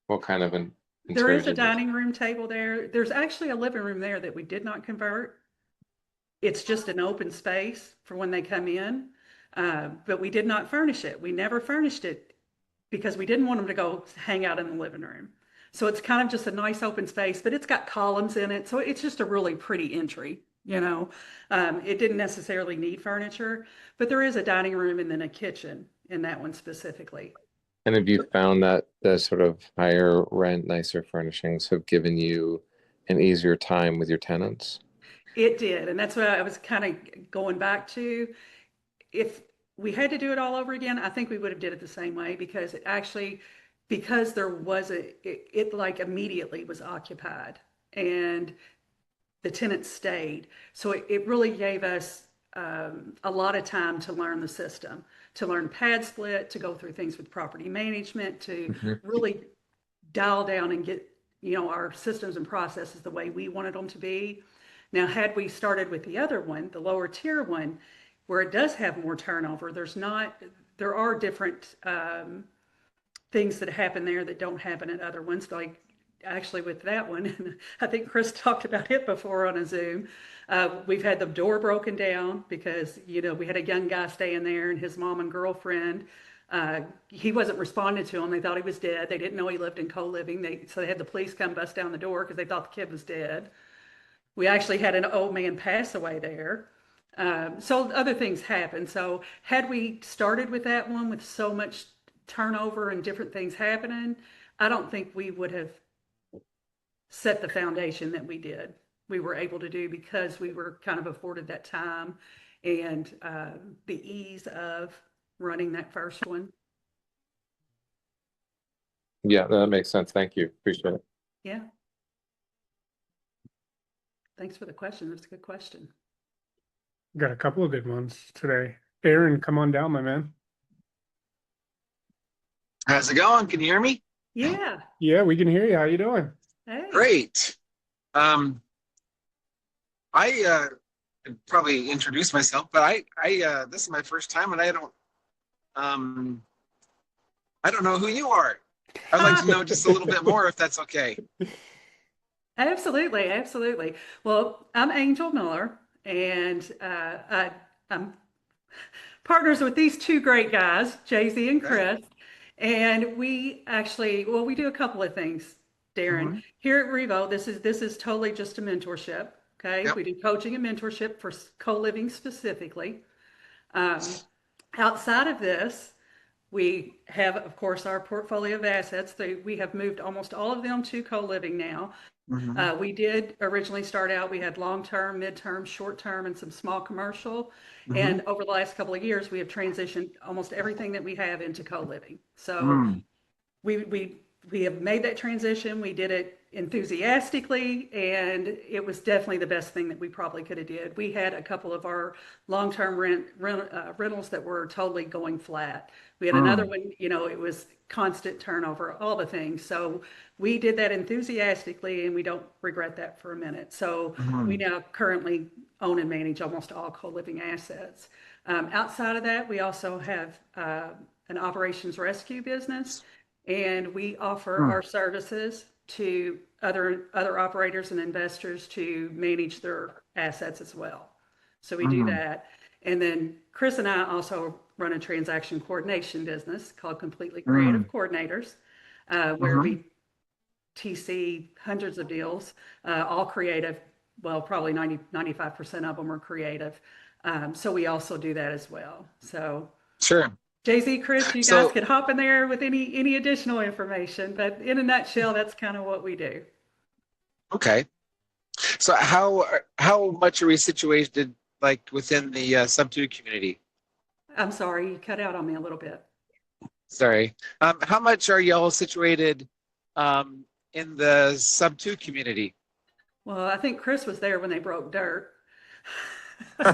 Speaker 8: What kind of an
Speaker 4: There
Speaker 8: interior
Speaker 4: is a
Speaker 8: did you?
Speaker 4: dining room table there. There's actually a living room there that we did not convert. It's just an open space for when they come in. But we did not furnish it. We never furnished it because we didn't want them to go hang out in the living room. So it's kind of just a nice open space, but it's got columns in it. So it's just a really pretty entry, It didn't necessarily need furniture, but there is a dining room and then a kitchen in that one specifically.
Speaker 8: And have you found that the sort of higher rent, nicer furnishings have given you an easier time with your tenants?
Speaker 4: It did. And that's what I was kind of going back to. If we had to do it all over again, I think we would have did it the same way because because there was it like immediately was occupied and the tenants stayed. So it really gave us a lot of time to learn the system, to learn pad split, to go through things with property management, to really dial down and get, our systems and processes the way we wanted them to be. Now, had we started with the other one, the lower tier one, where it does have more turnover, there are different things that happen there that don't happen at other ones. Like actually with that one, I think Chris talked about it before on a Zoom. We've had the door broken down because, we had a young guy staying there and his mom and girlfriend. He wasn't responding to them. They thought he was dead. They didn't know he lived in co-living. So they had the police come bust down the door because they thought the kid was dead. We actually had an old man pass away there. So other things happened. So had we started with that one with so much turnover and different things happening, I don't think we would have set the foundation that we did. We were able to do because we were kind of afforded that time and the ease of running that first one.
Speaker 8: Yeah, that makes sense. Thank you. Appreciate it.
Speaker 4: Yeah. Thanks for the question. That's a good question.
Speaker 2: Got a couple of good ones today. Aaron, come on down, my man.
Speaker 9: How's it going? Can you hear me?
Speaker 4: Yeah.
Speaker 2: Yeah, we can hear you. How you doing?
Speaker 4: Hey.
Speaker 9: Great. I probably introduced myself, but I this is my first time, and I don't know who you are. I'd like to know just a little bit more, if that's okay.
Speaker 4: Absolutely, absolutely. Well, I'm Angel Miller, and I'm partners with these two great guys, Jay-Z and Chris. And we actually, we do a couple of things, Darren. Here at Revo, this is totally just a mentorship. Okay,
Speaker 9: Yep.
Speaker 4: we do coaching and mentorship for co-living specifically. Outside of this, we have, of course, our portfolio of assets. We have moved almost all of them to co-living now. We did originally start out, we had long-term, mid-term, short-term, and some small commercial. And over the last couple of years, we have transitioned almost everything that we have into co-living. So we have made that transition. We did it enthusiastically, and it was definitely the best thing that we probably could have did. We had a couple of our long-term rentals that were totally going flat. We had another one, it was constant turnover, all the things. So we did that enthusiastically, and we don't regret that for a minute. So we now currently own and manage almost all co-living assets. Outside of that, we also have an operations rescue business, and we offer our services to other operators and investors to manage their assets as well. So we do that. And then Chris and I also run a transaction coordination business called Completely Creative Coordinators, where we TC hundreds of deals, all creative. Well, probably 95% of them are creative. So we also do that as well. So
Speaker 9: Sure.
Speaker 4: Jay-Z, Chris, you guys could hop in there with any additional information, but in a nutshell, that's kind of what we do.
Speaker 9: Okay. So how much are we situated like within the sub two community?
Speaker 4: I'm sorry, you cut out on me a little bit.
Speaker 9: Sorry. How much are y'all situated in the sub two community?
Speaker 4: Well, I think Chris was there when they broke dirt. Or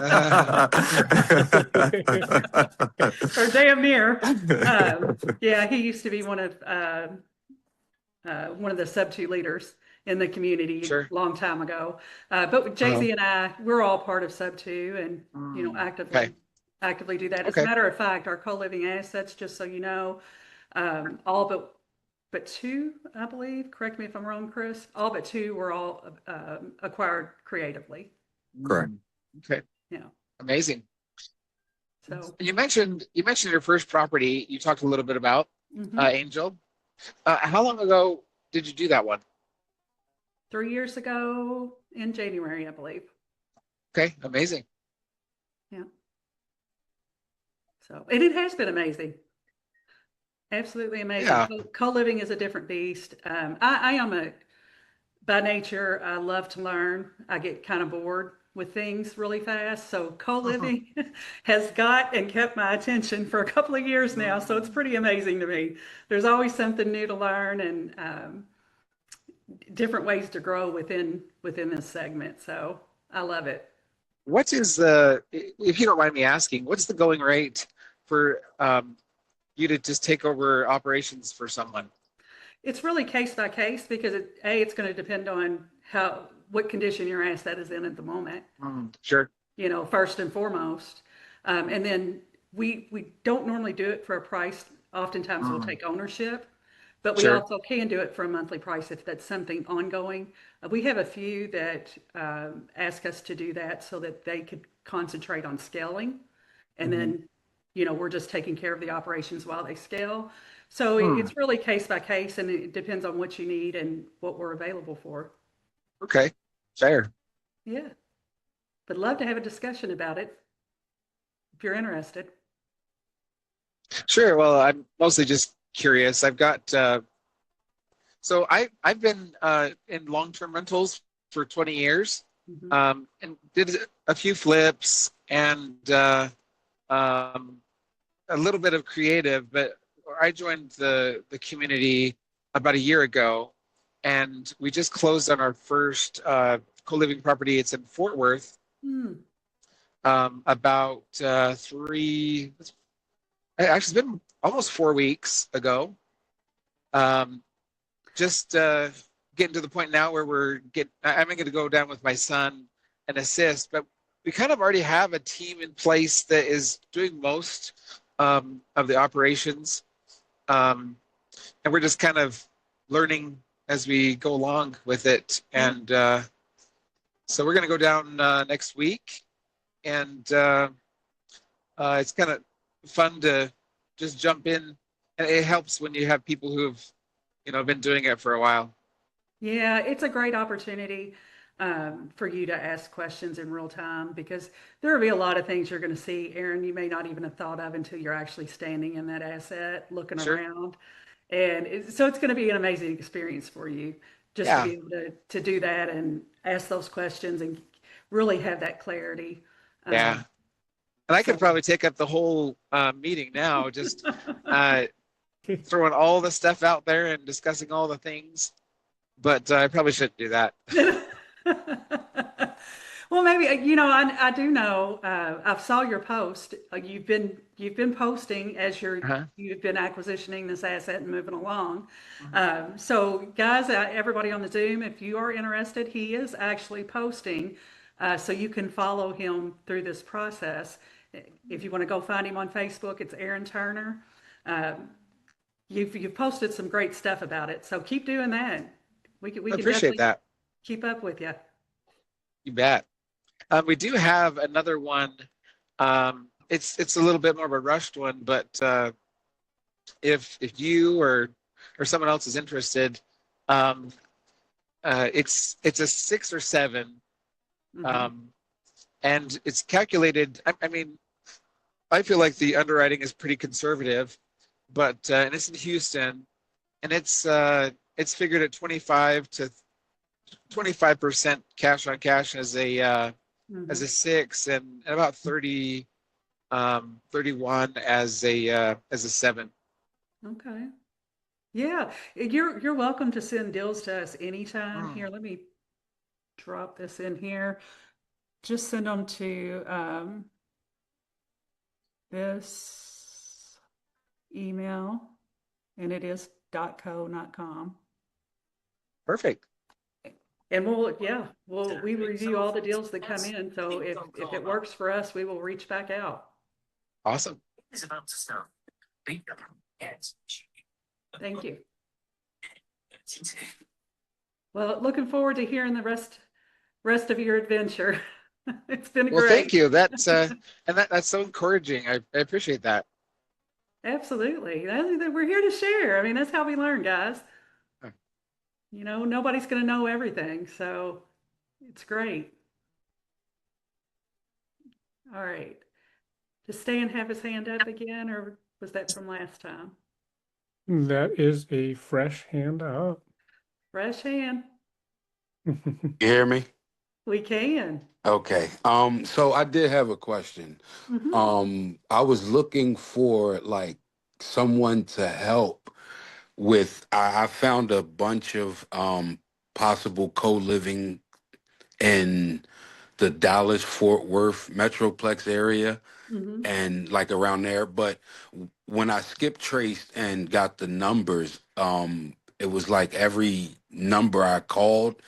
Speaker 4: damn near. Yeah, he used to be one of the sub two leaders in the community
Speaker 9: Sure.
Speaker 4: a long time ago. But with
Speaker 9: Uh-huh.
Speaker 4: JZ and I, we're all part of sub two, and
Speaker 9: Okay.
Speaker 4: actively do that. As a
Speaker 9: Okay.
Speaker 4: matter of fact, our co-living assets, just so you know, all but two, I believe. Correct me if I'm wrong, Chris. All but two were all acquired creatively.
Speaker 5: Correct.
Speaker 9: Okay.
Speaker 4: Yeah.
Speaker 9: Amazing.
Speaker 4: So.
Speaker 9: You mentioned your first property. You talked a little bit about
Speaker 4: Mhm.
Speaker 9: Angel. How long ago did you do that one?
Speaker 4: 3 years ago in January, I believe.
Speaker 9: Okay. Amazing.
Speaker 4: Yeah. So, and it has been amazing. Absolutely amazing.
Speaker 9: Yeah.
Speaker 4: Co-living is a different beast. I am by nature, I love to learn. I get kind of bored with things really fast. So co-living has got and kept my attention for a couple of years now. So it's pretty amazing to me. There's always something new to learn and different ways to grow within this segment. So I love it.
Speaker 9: What is if you don't mind me asking, what's the going rate for you to just take over operations for someone?
Speaker 4: It's really case by case because it's going to depend on what condition your asset is in at the moment.
Speaker 9: Sure.
Speaker 4: First and foremost, and then we don't normally do it for a price. Oftentimes we'll take ownership, but we
Speaker 9: Sure.
Speaker 4: also can do it for a monthly price if that's something ongoing. We have a few that ask us to do that so that they could concentrate on scaling, and then we're just taking care of the operations while they scale. So it's really case by case, and it depends on what you need and what we're available for.
Speaker 9: Okay. Fair.
Speaker 4: Yeah, but love to have a discussion about it if you're interested.
Speaker 9: Sure. Well, I'm mostly just curious. I've got so I've been in long-term rentals for 20 years, and did a few flips and a little bit of creative, but I joined the community about a year ago, and we just closed on our first co-living property. It's in Fort Worth. About actually it's been almost 4 weeks ago. Just getting to the point now where I'm going to go down with my son and assist, but we kind of already have a team in place that is doing most of the operations. And we're just kind of learning as we go along with it. And so we're going to go down next week, and it's kind of fun to just jump in. And it helps when you have people who have been doing it for a while.
Speaker 4: Yeah, it's a great opportunity for you to ask questions in real time because there will be a lot of things you're going to see, Aaron, you may not even have thought of until you're actually standing in that asset, looking
Speaker 9: Sure.
Speaker 4: around. And so it's going to be an amazing experience for you just to
Speaker 9: Yeah.
Speaker 4: be able to do that and ask those questions and really have that clarity.
Speaker 9: Yeah. And I could
Speaker 4: So-
Speaker 9: probably take up the whole meeting now, just throwing all the stuff out there and discussing all the things. But I probably shouldn't do that.
Speaker 4: Well, maybe I do know. I saw your post. You've been posting as you've been acquisitioning this asset and moving along. So, guys, everybody on the Zoom, if you are interested, he is actually posting, so you can follow him through this process. If you want to go find him on Facebook, it's Aaron Turner. You've posted some great stuff about it, so keep doing that. We
Speaker 9: I
Speaker 4: can
Speaker 9: appreciate
Speaker 4: definitely
Speaker 9: that.
Speaker 4: keep up with you.
Speaker 9: You bet. We do have another one. It's a little bit more of a rushed one, but if you or someone else is interested, it's a 6 or 7, and it's calculated. I mean, I feel like the underwriting is pretty conservative, but and it's in Houston, and it's figured at 25% cash on cash as a 6, and about 31 as a 7.
Speaker 4: Okay. Yeah, you're welcome to send deals to us anytime.
Speaker 9: Mm.
Speaker 4: Here, let me drop this in here. Just send them to this email, and it is .co, not .com.
Speaker 9: Perfect.
Speaker 4: And we review all the deals that come in. So if it works for us, we will reach back out.
Speaker 9: Awesome.
Speaker 4: Thank you. Well, looking forward to hearing the rest of your adventure. It's been
Speaker 9: Well, thank
Speaker 4: great.
Speaker 9: you. That's so encouraging. I appreciate that.
Speaker 4: Absolutely. We're here to share. I mean, that's how we learn, guys.
Speaker 9: Huh.
Speaker 4: You know, nobody's going to know everything, so it's great. All right. Does Stan have his hand up again, or was that from last time?
Speaker 2: That is a fresh hand up.
Speaker 4: Fresh hand.
Speaker 5: You hear me?
Speaker 4: We can.
Speaker 5: Okay. So I did have a question.
Speaker 4: Hmm.
Speaker 5: I was looking for like someone to help with. I found a bunch of possible co-living in the Dallas Fort Worth Metroplex area
Speaker 4: Hmm.
Speaker 5: and like around there. But when I skip traced and got the numbers, it was like every number I called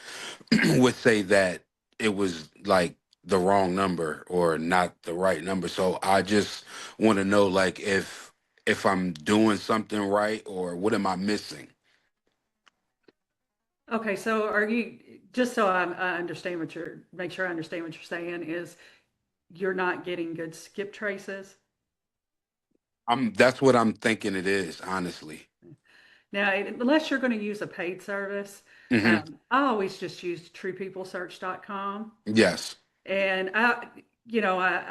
Speaker 5: would say that it was like the wrong number or not the right number. So I just want to know like if I'm doing something right or what am I missing?
Speaker 4: Okay, so are you, just so I understand make sure I understand what you're saying, is you're not getting good skip traces?
Speaker 5: That's what I'm thinking it is, honestly.
Speaker 4: Now, unless you're going to use a paid service,
Speaker 5: Hmm.
Speaker 4: I always just use truepeoplesearch.com.
Speaker 5: Yes.
Speaker 4: And I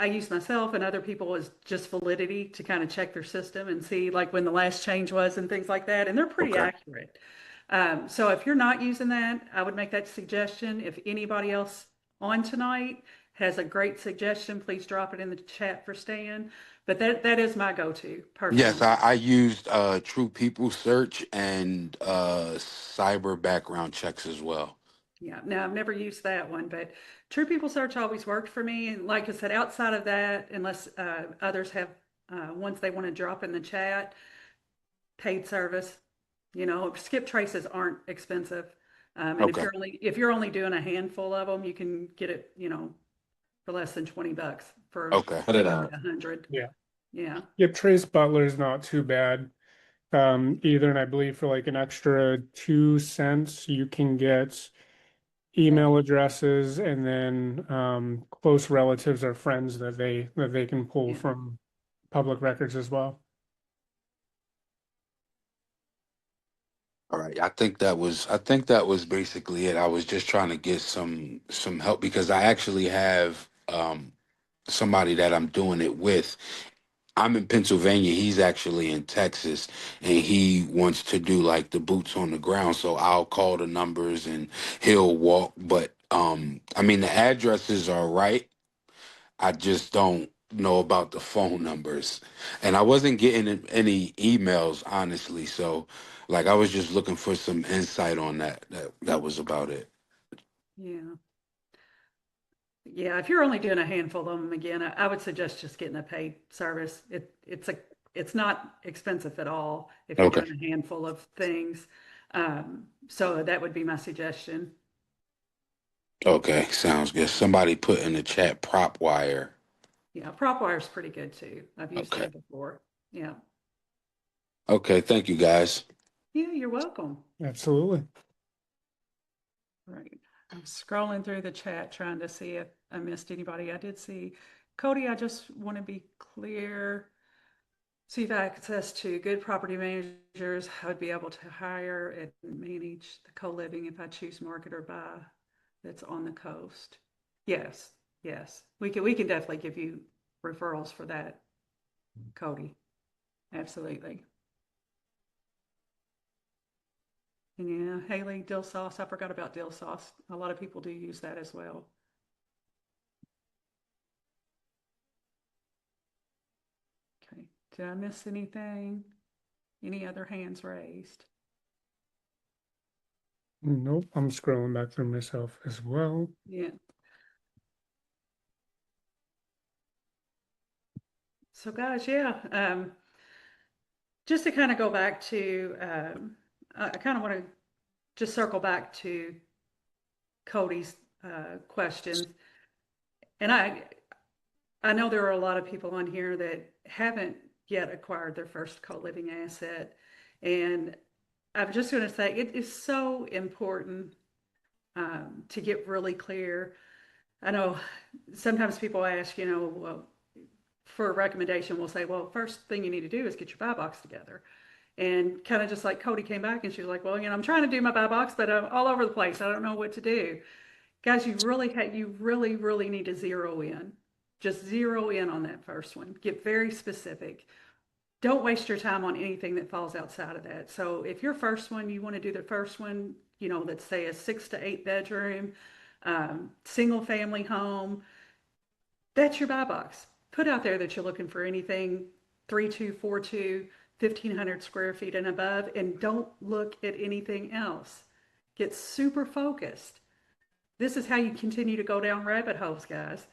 Speaker 4: use myself and other people as just validity to kind of check their system and see like when the last change was and things like that. And they're pretty
Speaker 5: Okay.
Speaker 4: accurate. So if you're not using that, I would make that suggestion. If anybody else on tonight has a great suggestion, please drop it in the chat for Stan. But that is my go-to
Speaker 5: Yes,
Speaker 4: personally.
Speaker 5: I used True People Search and cyber background checks as well.
Speaker 4: Yeah, no, I've never used that one, but True People Search always worked for me. And like I said, outside of that, unless others have ones they want to drop in the chat, paid service, skip traces aren't expensive. And
Speaker 5: Okay.
Speaker 4: if you're only doing a handful of them, you can get it, for less than $20 for
Speaker 5: Okay.
Speaker 8: Cut it
Speaker 4: 50
Speaker 8: out.
Speaker 4: to 100.
Speaker 2: Yeah.
Speaker 4: Yeah.
Speaker 2: Yep, Trace Butler's not too bad either. And I believe for like an extra 2 cents, you can get email addresses and then close relatives or friends that they can pull
Speaker 4: Yeah.
Speaker 2: from public records as well.
Speaker 5: All right. I think that was basically it. I was just trying to get some help because I actually have somebody that I'm doing it with. I'm in Pennsylvania. He's actually in Texas, and he wants to do like the boots on the ground. So I'll call the numbers and he'll walk. But I mean the addresses are right. I just don't know about the phone numbers. And I wasn't getting any emails, honestly. So like I was just looking for some insight on that. That was about it.
Speaker 4: Yeah. Yeah, if you're only doing a handful of them, again, I would suggest just getting a paid service. It's not expensive at all if you're
Speaker 5: Okay.
Speaker 4: doing a handful of things. So that would be my suggestion.
Speaker 5: Okay, sounds good. Somebody put in the chat prop wire.
Speaker 4: Yeah, PropWire is pretty good too. I've used
Speaker 5: Okay.
Speaker 4: them before. Yeah.
Speaker 5: Okay, thank you guys.
Speaker 4: Yeah, you're welcome.
Speaker 2: Absolutely.
Speaker 4: Right. I'm scrolling through the chat trying to see if I missed anybody. I did see Cody. I just want to be clear. See if I have access to good property managers. I would be able to hire and manage the co-living if I choose market or buy that's on the coast. Yes, yes. We can definitely give you referrals for that, Cody. Absolutely. And yeah, Haley, dill sauce. I forgot about dill sauce. A lot of people do use that as well. Okay. Did I miss anything? Any other hands raised?
Speaker 2: Nope, I'm scrolling back through myself as well.
Speaker 4: Yeah. So guys, yeah, just to kind of go back to, I kind of want to just circle back to Cody's questions. And I know there are a lot of people on here that haven't yet acquired their first co-living asset. And I'm just going to say it is so important to get really clear. I know sometimes people ask, well, for a recommendation, we'll say, well, first thing you need to do is get your buy box together. And kind of just like Cody came back and she was like, well, I'm trying to do my buy box, but I'm all over the place. I don't know what to do. Guys, you really, really need to zero in. Just zero in on that first one. Get very specific. Don't waste your time on anything that falls outside of that. So if your first one, you want to do the first one, let's say a 6 to 8 bedroom, single family home, that's your buy box. Put out there that you're looking for anything 3.2, 4.2, 1,500 square feet and above, and don't look at anything else. Get super focused. This is how you continue to go down rabbit holes, guys.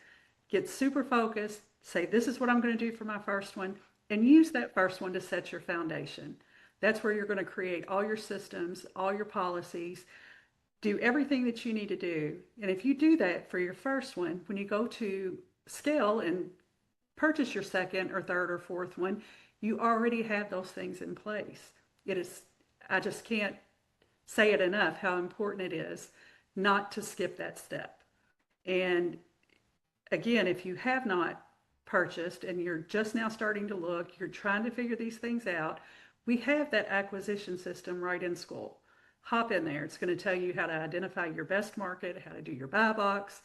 Speaker 4: Get super focused, say, this is what I'm going to do for my first one, and use that first one to set your foundation. That's where you're going to create all your systems, all your policies, do everything that you need to do. And if you do that for your first one, when you go to scale and purchase your second or third or fourth one, you already have those things in place. It is, I just can't say it enough how important it is not to skip that step. And again, if you have not purchased and you're just now starting to look, you're trying to figure these things out, we have that acquisition system right in school. Hop in there. It's going to tell you how to identify your best market, how to do your buy box,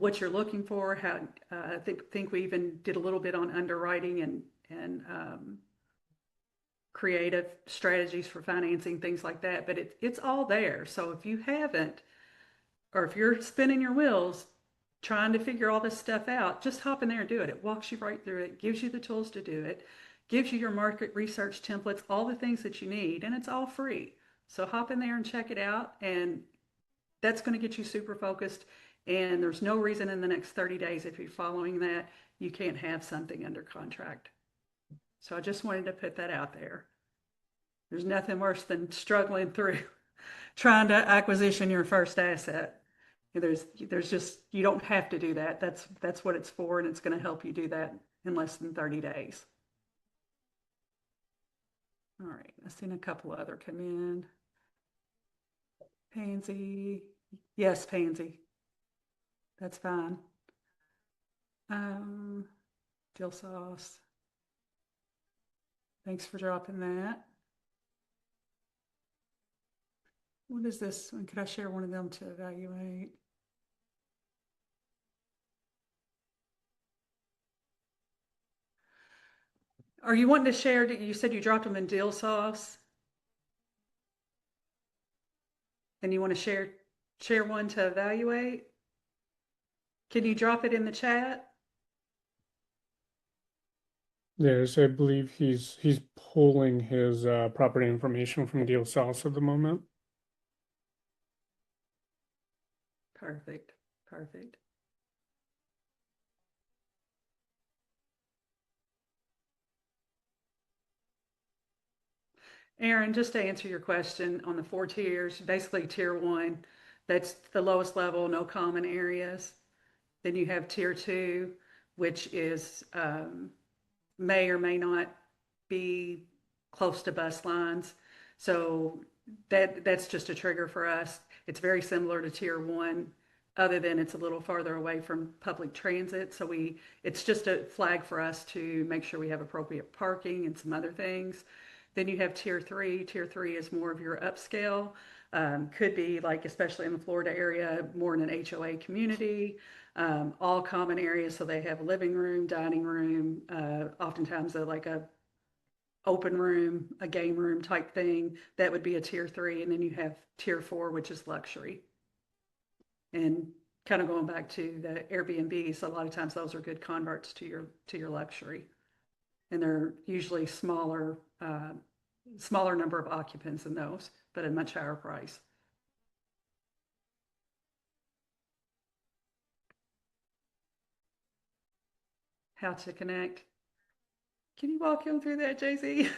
Speaker 4: what you're looking for. How I think we even did a little bit on underwriting and creative strategies for financing, things like that. But it's all there. So if you haven't, or if you're spinning your wheels trying to figure all this stuff out, just hop in there and do it. It walks you right through it, gives you the tools to do it, gives you your market research templates, all the things that you need, and it's all free. So hop in there and check it out, and that's going to get you super focused. And there's no reason in the next 30 days, if you're following that, you can't have something under contract. So I just wanted to put that out there. There's nothing worse than struggling through trying to acquisition your first asset. There's just, you don't have to do that. That's what it's for, and it's going to help you do that in less than 30 days. All right, I've seen a couple other come in. Pansy, yes, Pansy. That's fine. Dill sauce. Thanks for dropping that. What is this one? Could I share one of them to evaluate? Are you wanting to share? You said you dropped them in dill sauce, and you want to share one to evaluate. Can you drop it in the chat?
Speaker 2: Yes, I believe he's pulling his property information from Deal South at the moment.
Speaker 4: Perfect. Perfect. Aaron, just to answer your question on the 4 tiers, basically tier 1, that's the lowest level, no common areas. Then you have tier 2, which is may or may not be close to bus lines. So that's just a trigger for us. It's very similar to tier 1, other than it's a little farther away from public transit. So it's just a flag for us to make sure we have appropriate parking and some other things. Then you have tier 3. Tier 3 is more of your upscale. Could be like, especially in the Florida area, more in an HOA community, all common areas. So they have a living room, dining room, oftentimes like a open room, a game room type thing. That would be a tier 3. And then you have tier 4, which is luxury. And kind of going back to the Airbnbs, a lot of times those are good converts to your luxury. and they're usually smaller number of occupants in those, but a much higher price. How to connect. Can you walk him through that, JC?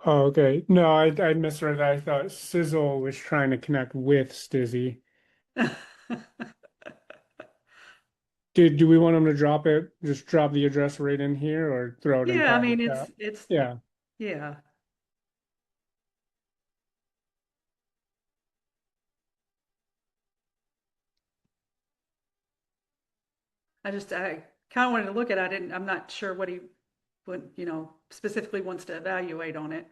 Speaker 2: Oh, okay. No, I misread that. I thought Sizzle was trying to connect with Stizzy. Do we want him to drop it? Just drop the address right in here, or throw it in
Speaker 4: Yeah, I mean,
Speaker 2: private chat?
Speaker 4: it's,
Speaker 2: Yeah.
Speaker 4: yeah. I kind of wanted to look at it. I'm not sure what he would, specifically wants to evaluate on it.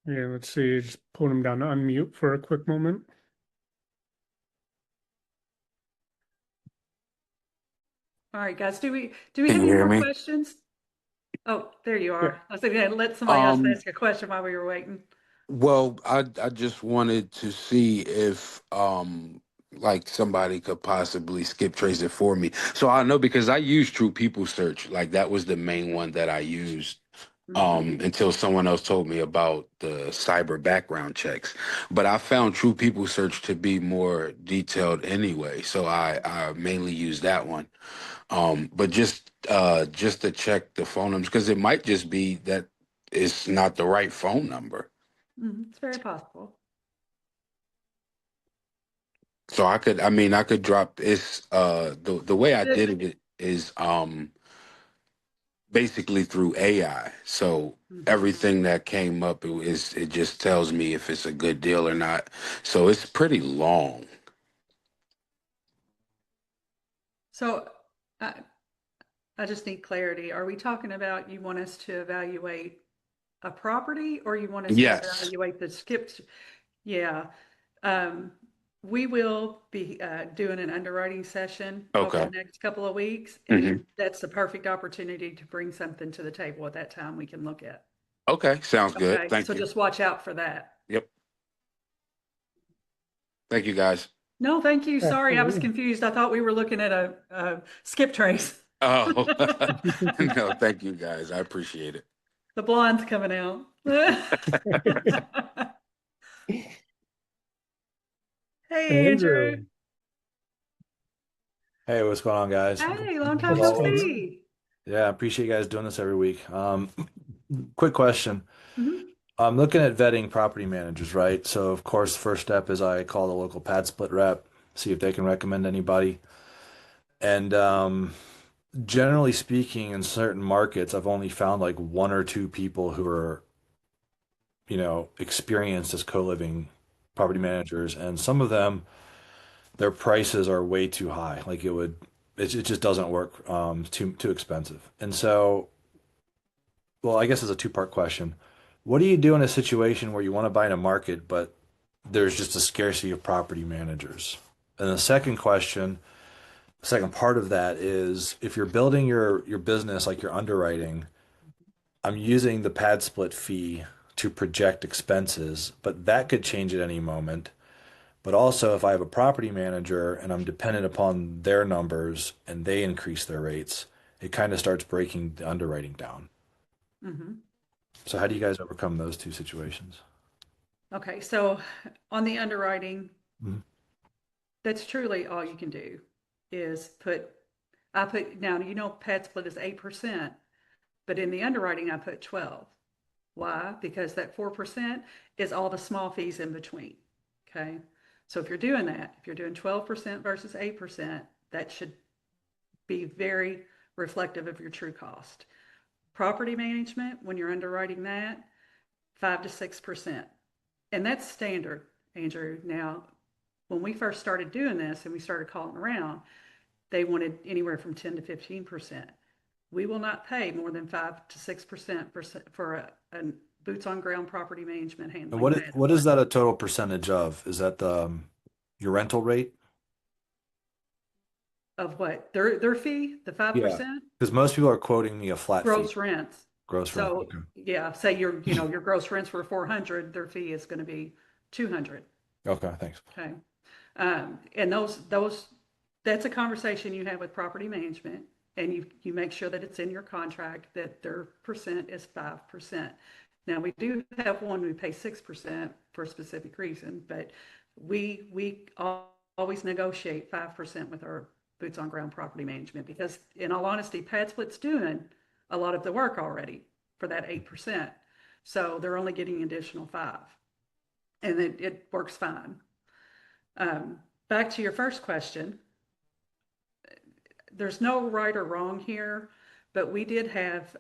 Speaker 2: Yeah, let's see. Just put him down to unmute for a quick moment.
Speaker 4: All right, guys, do we
Speaker 5: Can
Speaker 4: have
Speaker 5: you
Speaker 4: any
Speaker 5: hear
Speaker 4: more
Speaker 5: me?
Speaker 4: questions? Oh, there you
Speaker 2: Yeah.
Speaker 4: are. I was thinking, let somebody else
Speaker 5: Um,
Speaker 4: ask a question while we were waiting.
Speaker 5: well, I just wanted to see if like somebody could possibly skip trace it for me. So I know because I use True People Search, like that was the main one that I used until someone else told me about the cyber background checks. But I found True People Search to be more detailed anyway, so I mainly use that one. But just to check the phone numbers because it might just be that it's not the right phone number.
Speaker 4: It's very possible.
Speaker 5: So I mean I could drop this the way I
Speaker 4: It-
Speaker 5: did it is basically through AI. So
Speaker 4: mhm.
Speaker 5: everything that came up it just tells me if it's a good deal or not. So it's pretty long.
Speaker 4: So I, I just need clarity. Are we talking about you want us to evaluate a property or you want us to
Speaker 5: Yes.
Speaker 4: evaluate the skipped? Yeah. Um, we will be doing an underwriting session over the
Speaker 5: Okay.
Speaker 4: next couple of weeks,
Speaker 5: Hmm.
Speaker 4: and that's the perfect opportunity to bring something to the table at that time we can look at.
Speaker 5: Okay. Sounds good.
Speaker 4: Okay,
Speaker 5: Thank
Speaker 4: so
Speaker 5: you.
Speaker 4: just watch out for that.
Speaker 5: Yep. Thank you guys.
Speaker 4: No, thank you. Sorry, I was
Speaker 2: Absolutely.
Speaker 4: confused. I thought we were looking at a skip trace.
Speaker 5: Oh, no, thank you guys. I appreciate it.
Speaker 4: The blonde's coming out. Hey, Andrew.
Speaker 2: Andrew.
Speaker 10: Hey, what's going on, guys?
Speaker 4: Hey, long time
Speaker 2: What's
Speaker 4: no
Speaker 2: going
Speaker 10: Well,
Speaker 2: on?
Speaker 4: see.
Speaker 10: yeah, I appreciate you guys doing this every week. Quick question.
Speaker 4: Mhm.
Speaker 10: I'm looking at vetting property managers, right? So, of course, the first step is I call the local pad split rep, see if they can recommend anybody. And generally speaking, in certain markets, I've only found like one or two people who are, experienced as co-living property managers, and some of them, their prices are way too high. Like it just doesn't work. Too expensive. And so, well, I guess it's a two-part question. What do you do in a situation where you want to buy in a market, but there's just a scarcity of property managers? And the second question, the second part of that is if you're building your business like you're underwriting, I'm using the pad split fee to project expenses, but that could change at any moment. But also, if I have a property manager and I'm dependent upon their numbers and they increase their rates, it kind of starts breaking the underwriting down.
Speaker 4: Mhm.
Speaker 10: So, how do you guys overcome those two situations?
Speaker 4: Okay, so on the underwriting,
Speaker 10: Mhm.
Speaker 4: that's truly all you can do is now, pad split is 8%, but in the underwriting, I put 12. Why? Because that 4% is all the small fees in between. Okay. So if you're doing that, if you're doing 12% versus 8%, that should be very reflective of your true cost. Property management, when you're underwriting that, 5 to 6%. And that's standard, Andrew. Now, when we first started doing this and we started calling around, they wanted anywhere from 10 to 15%. We will not pay more than 5 to 6% for a boots on ground property management
Speaker 10: And
Speaker 4: handling
Speaker 10: what
Speaker 4: pad
Speaker 10: what is
Speaker 4: split.
Speaker 10: that a total percentage of? Is that the your rental rate?
Speaker 4: Of what? Their fee, the
Speaker 10: Yeah,
Speaker 4: 5%?
Speaker 10: because most people are quoting me a flat fee,
Speaker 4: Gross rents.
Speaker 10: gross rent.
Speaker 4: So
Speaker 10: Okay.
Speaker 4: yeah, say your gross rents were 400, their fee is going to be 200.
Speaker 10: Okay, thanks.
Speaker 4: Okay. And that's a conversation you have with property management, and you make sure that it's in your contract that their percent is 5%. Now, we do have one, we pay 6% for a specific reason, but we always negotiate 5% with our boots on ground property management, because in all honesty, PadSplit's doing a lot of the work already for that 8%. So they're only getting additional 5, and it works fine. Back to your first question, there's no right or wrong here, but we did have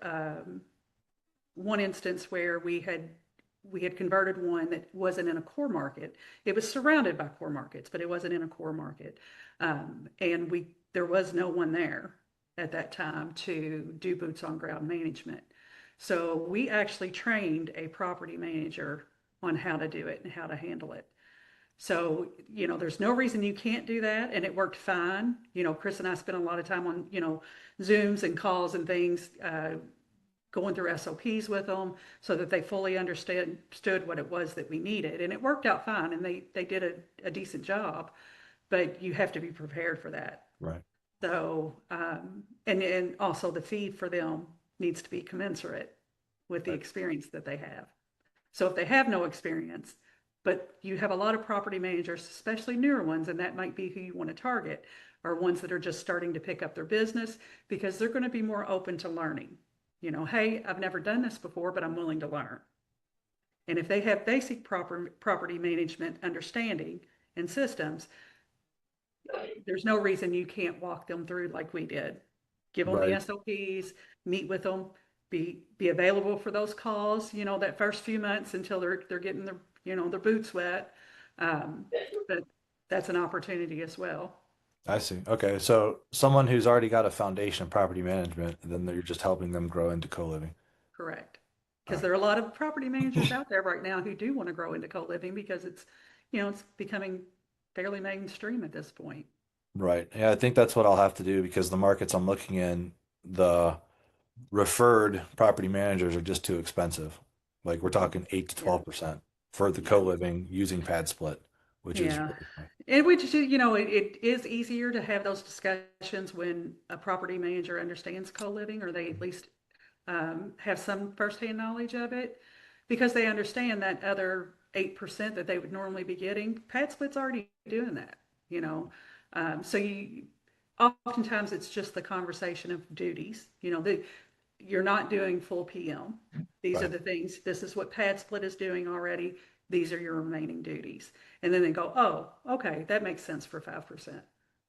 Speaker 4: one instance where we had converted one that wasn't in a core market. It was surrounded by core markets, but it wasn't in a core market, and there was no one there at that time to do boots on ground management. So we actually trained a property manager on how to do it and how to handle it. So, there's no reason you can't do that. And it worked fine. Chris and I spent a lot of time on, Zooms and calls and things, going through SOPs with them so that they fully understood what it was that we needed. And it worked out fine. And they did a decent job, but you have to be prepared for that.
Speaker 10: Right.
Speaker 4: So, and also the fee for them needs to be commensurate with the experience that they have. So if they have no experience, but you have a lot of property managers, especially newer ones, and that might be who you want to target, are ones that are just starting to pick up their business, because they're going to be more open to learning. Hey, I've never done this before, but I'm willing to learn. And if they have basic property management understanding and systems, there's no reason you can't walk them through like we did. Give them the
Speaker 10: Right.
Speaker 4: SOPs, meet with them, be available for those calls, that first few months until they're getting their boots wet. But that's an opportunity as well.
Speaker 10: I see. Okay. So someone who's already got a foundation in property management, and then you're just helping them grow into co-living.
Speaker 4: Correct.
Speaker 10: All
Speaker 4: Because
Speaker 10: right.
Speaker 4: there are a lot of property managers out there right now who do want to grow into co-living, because it's becoming fairly mainstream at this point.
Speaker 10: Right. Yeah, I think that's what I'll have to do because the markets I'm looking in, the referred property managers are just too expensive. Like we're talking 8 to
Speaker 4: Yeah.
Speaker 10: 12% for the
Speaker 4: Yeah.
Speaker 10: co-living using pad split, which is
Speaker 4: Yeah.
Speaker 10: really high.
Speaker 4: And which, it is easier to have those discussions when a property manager understands co-living, or they at least have some firsthand knowledge of it, because they understand that other 8% that they would normally be getting. Pad Split's already doing that, you know. So oftentimes it's just the conversation of duties, you're not doing full PM. These are
Speaker 10: Right.
Speaker 4: the things, this is what Pad Split is doing already. These are your remaining duties. And then they go, oh, okay, that makes sense for 5%.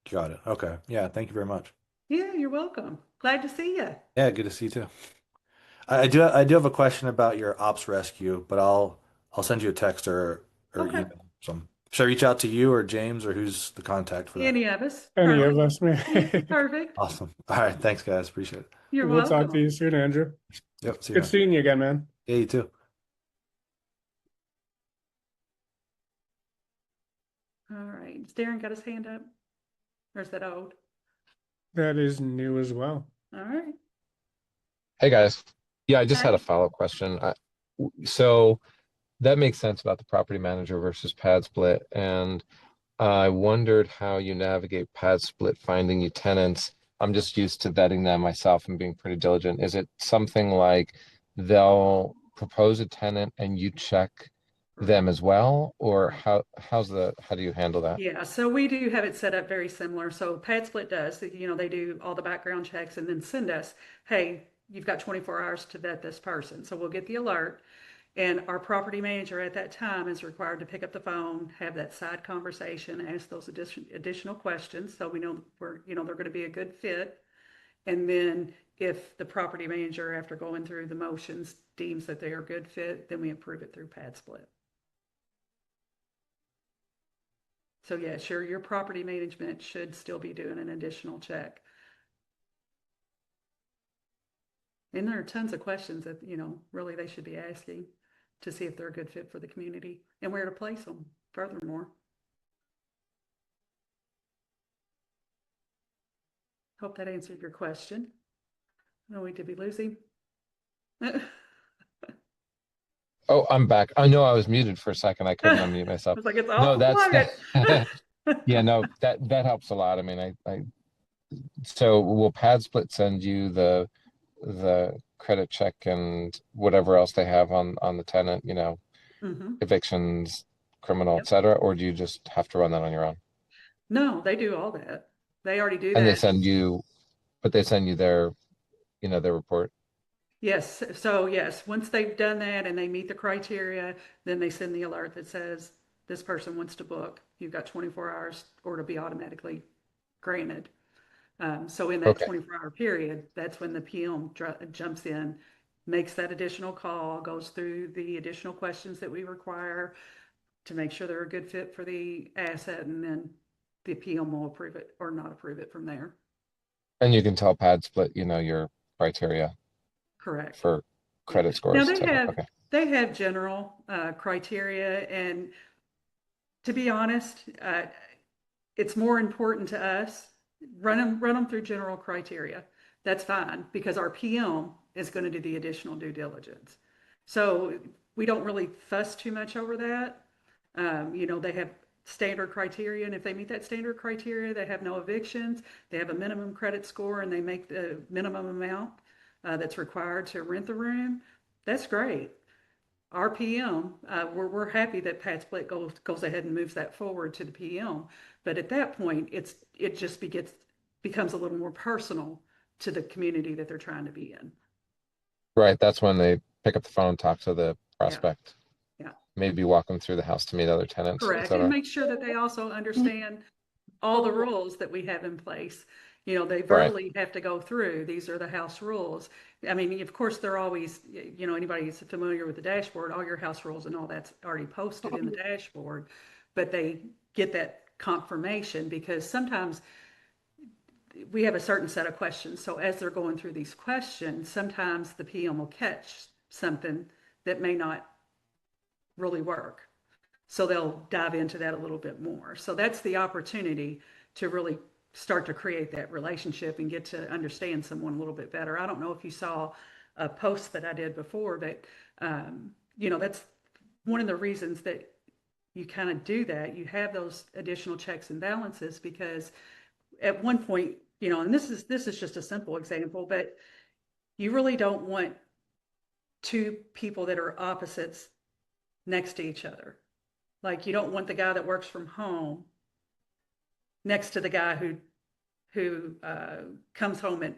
Speaker 10: Got it. Okay. Yeah, thank you very much.
Speaker 4: Yeah, you're welcome. Glad to see you.
Speaker 10: Yeah, good to see you too. I do have a question about your ops rescue, but I'll send you a text or
Speaker 4: Okay.
Speaker 10: email some. Should I reach out to you or James or who's the contact for that?
Speaker 4: Any of us.
Speaker 2: Any of
Speaker 4: Perfect.
Speaker 2: us,
Speaker 4: Yeah,
Speaker 2: man.
Speaker 4: perfect.
Speaker 10: Awesome. All right. Thanks, guys. Appreciate it.
Speaker 4: You're
Speaker 2: We'll talk to
Speaker 4: welcome.
Speaker 2: you soon, Andrew.
Speaker 10: Yep. See you
Speaker 2: Good
Speaker 10: guys.
Speaker 2: seeing you again, man.
Speaker 10: Yeah, you too.
Speaker 4: All right. Has Darren got his hand up? Or is that old?
Speaker 2: That is new as well.
Speaker 4: All right.
Speaker 8: Hey guys. Yeah, I just had a
Speaker 4: Hey.
Speaker 8: follow-up question. So that makes sense about the property manager versus pad split. And I wondered how you navigate pad split finding you tenants. I'm just used to vetting them myself and being pretty diligent. Is it something like they'll propose a tenant and you check them as well? Or
Speaker 4: Right.
Speaker 8: how do you handle that?
Speaker 4: Yeah, so we do have it set up very similar. So Pad Split does, they do all the background checks and then send us, hey, you've got 24 hours to vet this person. So we'll get the alert. And our property manager at that time is required to pick up the phone, have that side conversation, ask those additional questions. So we know they're going to be a good fit. And then if the property manager, after going through the motions, deems that they are a good fit, then we approve it through Pad Split. So yeah, sure, your property management should still be doing an additional check. And there are tons of questions that, really they should be asking to see if they're a good fit for the community and where to place them furthermore. Hope that answered your question. No, did we lose him?
Speaker 8: Oh, I'm back. I know I was muted for a second. I couldn't
Speaker 4: I
Speaker 8: unmute myself.
Speaker 4: was like, it's
Speaker 8: No,
Speaker 4: awful
Speaker 8: that's
Speaker 4: quiet.
Speaker 8: yeah, no, that helps a lot. I mean, so will PadSplit send you the credit check and whatever else they have on the tenant,
Speaker 4: Hmm.
Speaker 8: evictions, criminal,
Speaker 4: Yep.
Speaker 8: etc., or do you just have to run that on your own?
Speaker 4: No, they do all that. They already do
Speaker 8: And they
Speaker 4: that.
Speaker 8: send you, but they send you their report.
Speaker 4: Yes. So yes, once they've done that and they meet the criteria, then they send the alert that says this person wants to book. You've got 24 hours or to be automatically granted. So in that
Speaker 8: Okay.
Speaker 4: 24-hour period, that's when the PM jumps in, makes that additional call, goes through the additional questions that we require to make sure they're a good fit for the asset, and then the PM will approve it or not approve it from there.
Speaker 8: And you can tell PadSplit, your criteria
Speaker 4: Correct.
Speaker 8: for
Speaker 4: Yeah.
Speaker 8: credit
Speaker 4: Now
Speaker 8: scores,
Speaker 4: they
Speaker 8: etc.
Speaker 4: have
Speaker 8: Okay.
Speaker 4: they have general criteria, and to be honest, it's more important to us run them through general criteria. That's fine because our PM is going to do the additional due diligence. So we don't really fuss too much over that. They have standard criteria, and if they meet that standard criteria, they have no evictions, they have a minimum credit score, and they make the minimum amount that's required to rent the room. That's great. Our PM, we're happy that Pat Split goes ahead and moves that forward to the PM. But at that point, it just becomes a little more personal to the community that they're trying to be in.
Speaker 8: Right. That's when they pick up the phone, talk to the
Speaker 4: Yeah,
Speaker 8: prospect,
Speaker 4: yeah,
Speaker 8: maybe walk them through the house to meet other tenants,
Speaker 4: correct. And
Speaker 8: etc.
Speaker 4: make sure that they also understand all the rules that we have in place. They
Speaker 8: Right.
Speaker 4: verbally have to go through, these are the house rules. I mean, of course, they're always, anybody who's familiar with the dashboard, all your house rules and all that's already posted in the dashboard, but they get that confirmation because sometimes we have a certain set of questions. So as they're going through these questions, sometimes the PM will catch something that may not really work. So they'll dive into that a little bit more. So that's the opportunity to really start to create that relationship and get to understand someone a little bit better. I don't know if you saw a post that I did before, but that's one of the reasons that you kind of do that. You have those additional checks and balances because at one point, and this is just a simple example, but you really don't want two people that are opposites next to each other. Like you don't want the guy that works from home next to the guy who comes home at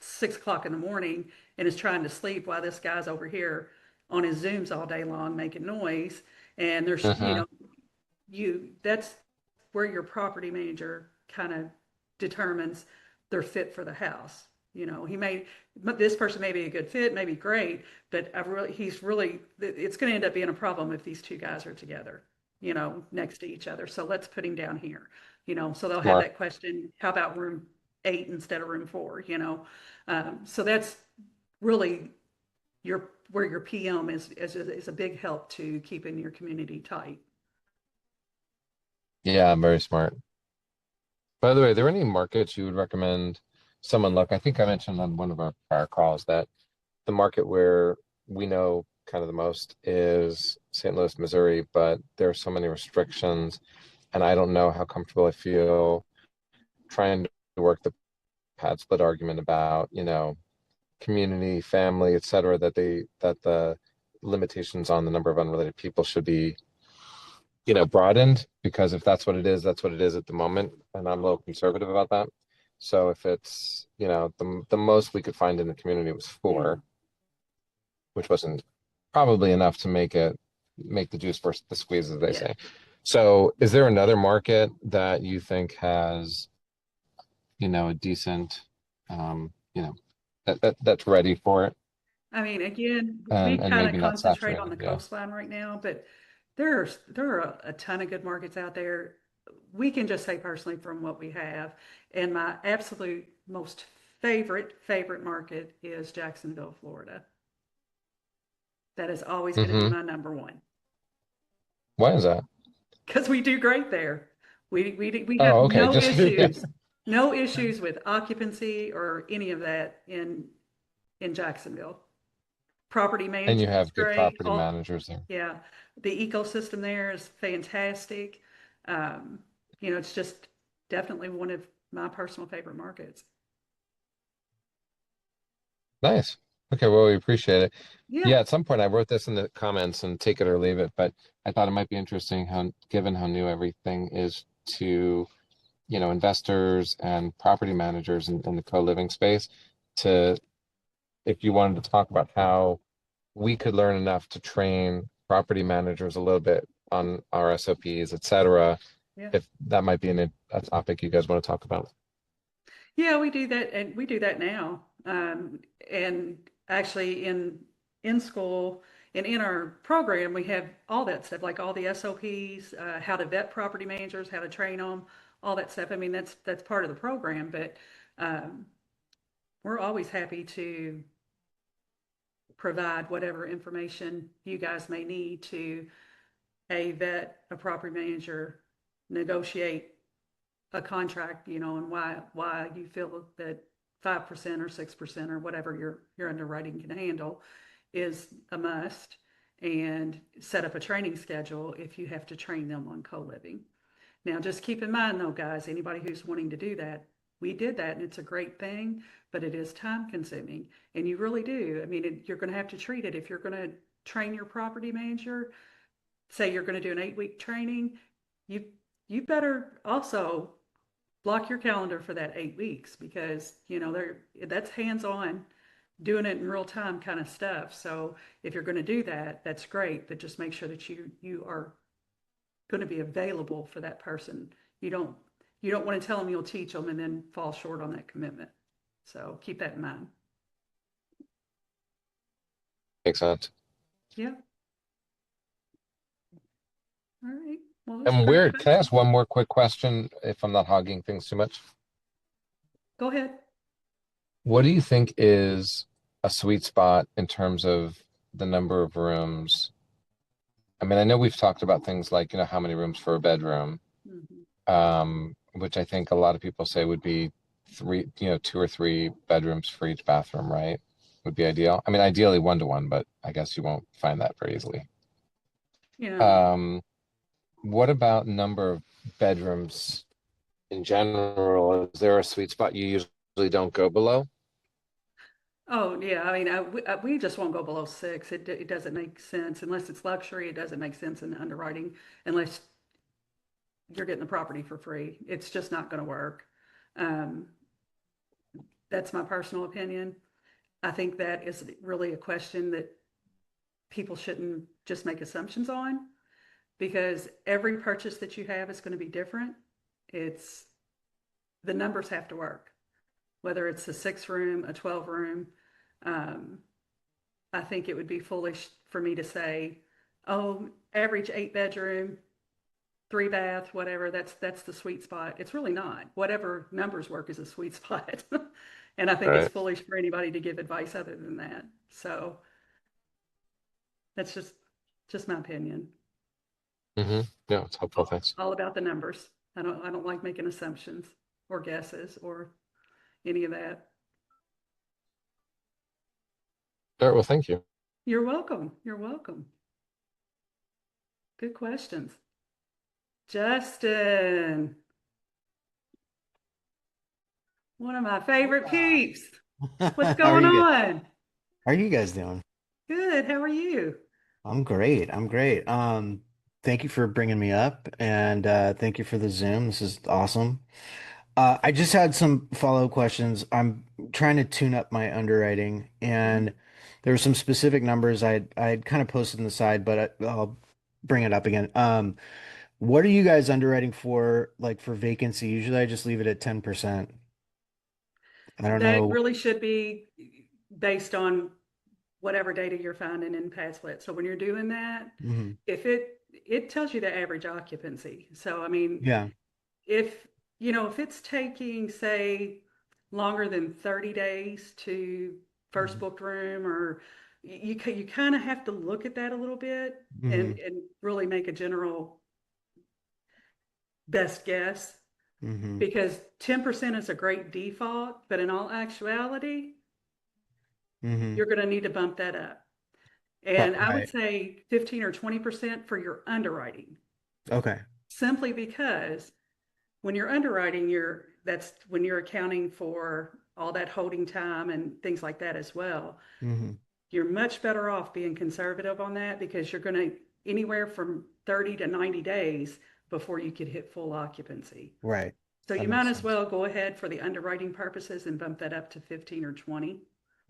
Speaker 4: 6 o'clock in the morning and is trying to sleep while this guy's over here on his Zooms all day long making noise. And there's
Speaker 8: Hmm.
Speaker 4: that's where your property manager kind of determines they're fit for the house. This person may be a good fit, maybe great, but it's going to end up being a problem if these two guys are together, next to each other. So let's put him down here, so they'll have
Speaker 8: Smart.
Speaker 4: that question, how about room 8 instead of room 4, so that's really where your PM is a big help to keeping your community tight.
Speaker 8: Yeah, very smart. By the way, are there any markets you would recommend someone look? I think I mentioned on one of our prior calls that the market where we know kind of the most is St. Louis, Missouri, but there are so many restrictions, and I don't know how comfortable I feel trying to work the pad split argument about, community, family, et cetera, that the limitations on the number of unrelated people should be, broadened, because if that's what it is, that's what it is at the moment. And I'm a little conservative about that. So if it's, the most we could find in the community was
Speaker 4: Yeah.
Speaker 8: 4, which wasn't probably enough to make the juice worth the squeeze, as they
Speaker 4: Yeah.
Speaker 8: say. So is there another market that you think has, a decent, that's ready for it
Speaker 4: I mean, again, we
Speaker 8: and
Speaker 4: kind of
Speaker 8: maybe not
Speaker 4: concentrate on
Speaker 8: saturated?
Speaker 4: the
Speaker 8: Yeah.
Speaker 4: coastline right now, but there are a ton of good markets out there. We can just say personally from what we have, and my absolute most favorite market is Jacksonville, Florida. That is always going to be
Speaker 8: Hmm.
Speaker 4: my number one
Speaker 8: Why is that?
Speaker 4: because we do great there. We have
Speaker 8: Oh, okay.
Speaker 4: no
Speaker 8: Just yeah.
Speaker 4: issues, no issues with occupancy or any of that in Jacksonville. property
Speaker 8: And you
Speaker 4: management is
Speaker 8: have good
Speaker 4: great.
Speaker 8: property managers there.
Speaker 4: Yeah, the ecosystem there is fantastic. Um, it's just definitely one of my personal favorite markets.
Speaker 8: Nice. Okay, well, we appreciate it.
Speaker 4: Yeah,
Speaker 8: Yeah, at some point I wrote this in the comments and take it or leave it, but I thought it might be interesting how, given how new everything is to, investors and property managers in the co-living space, to if you wanted to talk about how we could learn enough to train property managers a little bit on our SOPs, et cetera,
Speaker 4: yeah.
Speaker 8: if that might be a topic you guys want to talk about.
Speaker 4: Yeah, we do that, and we do that now. And actually, in school and in our program, we have all that stuff, like all the SOPs, how to vet property managers, how to train them, all that stuff. I mean, that's part of the program, but um, we're always happy to provide whatever information you guys may need to vet a property manager, negotiate a contract, and why you feel that 5% or 6% or whatever your underwriting can handle is a must, and set up a training schedule if you have to train them on co-living. Now, just keep in mind though, guys, anybody who's wanting to do that, we did that and it's a great thing, but it is time consuming, and you really do. I mean, you're going to have to treat it if you're going to train your property manager. Say you're going to do an 8-week training, you you better also block your calendar for that 8 weeks, because that's hands-on, doing it in real time kind of stuff. So if you're going to do that, that's great, but just make sure that you are going to be available for that person. You don't want to tell them you'll teach them and then fall short on that commitment. So keep that in mind.
Speaker 8: Makes sense.
Speaker 4: Yeah. All right. Well, it's
Speaker 8: And
Speaker 4: great
Speaker 8: weird, can I
Speaker 4: questions.
Speaker 8: ask one more quick question if I'm not hogging things too much?
Speaker 4: Go ahead.
Speaker 8: What do you think is a sweet spot in terms of the number of rooms? I mean, I know we've talked about things like, how many rooms for a bedroom,
Speaker 4: Mhm.
Speaker 8: which I think a lot of people say would be three, 2 or 3 bedrooms for each bathroom, right? Would be ideal. I mean, ideally 1-to-1, but I guess you won't find that very easily.
Speaker 4: You know,
Speaker 8: Um, what about number of bedrooms in general? Is there a sweet spot you usually don't go below?
Speaker 4: oh yeah, I mean, we just won't go below 6. It doesn't make sense unless it's luxury. It doesn't make sense in underwriting unless you're getting the property for free. It's just not going to work. Um, that's my personal opinion. I think that is really a question that people shouldn't just make assumptions on, because every purchase that you have is going to be different. It's the numbers have to work, whether it's a 6 room, a 12 room. Um, I think it would be foolish for me to say, oh, average 8 bedroom, 3 bath, whatever, that's the sweet spot. It's really not. Whatever numbers work is a sweet spot. And I think it's
Speaker 8: Right.
Speaker 4: foolish for anybody to give advice other than that. So that's just my opinion.
Speaker 8: Mm-hmm. Yeah, it's helpful.
Speaker 4: All,
Speaker 8: Thanks.
Speaker 4: all about the numbers. I don't like making assumptions or guesses or any of that.
Speaker 8: All right. Well, thank you.
Speaker 4: You're welcome. You're welcome. Good questions. Justin, one of my favorite
Speaker 11: Hola.
Speaker 4: peeps. What's
Speaker 11: How are
Speaker 4: going
Speaker 11: you guys?
Speaker 4: on?
Speaker 11: How are you guys doing?
Speaker 4: Good. How are you?
Speaker 11: I'm great. I'm great. Thank you for bringing me up, and thank you for the Zoom. This is awesome. I just had some follow-up questions. I'm trying to tune up my underwriting,
Speaker 4: Mhm.
Speaker 11: and there were some specific numbers I'd kind of posted on the side, but I'll bring it up again. What are you guys underwriting for, like for vacancy? Usually I just leave it at 10%. I don't
Speaker 4: That
Speaker 11: know.
Speaker 4: really should be based on whatever data you're finding in Padsplit. So when you're doing that,
Speaker 11: Mhm.
Speaker 4: if it tells you the average occupancy. So I mean,
Speaker 11: Yeah.
Speaker 4: if if it's taking, say, longer than 30 days to first
Speaker 11: Mhm.
Speaker 4: booked room, or you kind of have to look at that a little bit, and
Speaker 11: Mhm.
Speaker 4: really make a general best guess,
Speaker 11: Mhm.
Speaker 4: because 10% is a great default, but in all actuality,
Speaker 11: Mhm.
Speaker 4: you're going to need to bump that up. And I would
Speaker 11: Right.
Speaker 4: say 15 or 20% for your underwriting,
Speaker 11: Okay.
Speaker 4: simply because when you're underwriting, that's when you're accounting for all that holding time and things like that as well.
Speaker 11: Hmm.
Speaker 4: You're much better off being conservative on that because you're going to anywhere from 30 to 90 days before you could hit full occupancy.
Speaker 11: Right.
Speaker 4: So
Speaker 11: That
Speaker 4: you might
Speaker 11: makes
Speaker 4: as
Speaker 11: sense.
Speaker 4: well go ahead for the underwriting purposes and bump that up to 15 or 20.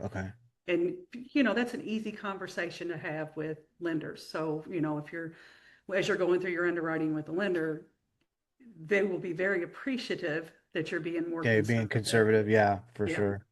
Speaker 11: Okay.
Speaker 4: And, that's an easy conversation to have with lenders. So, if you're, as you're going through your underwriting with the lender, they will be very appreciative that you're being more
Speaker 11: Okay, being
Speaker 4: conservative.
Speaker 11: conservative, yeah, for
Speaker 4: Yeah.
Speaker 11: sure.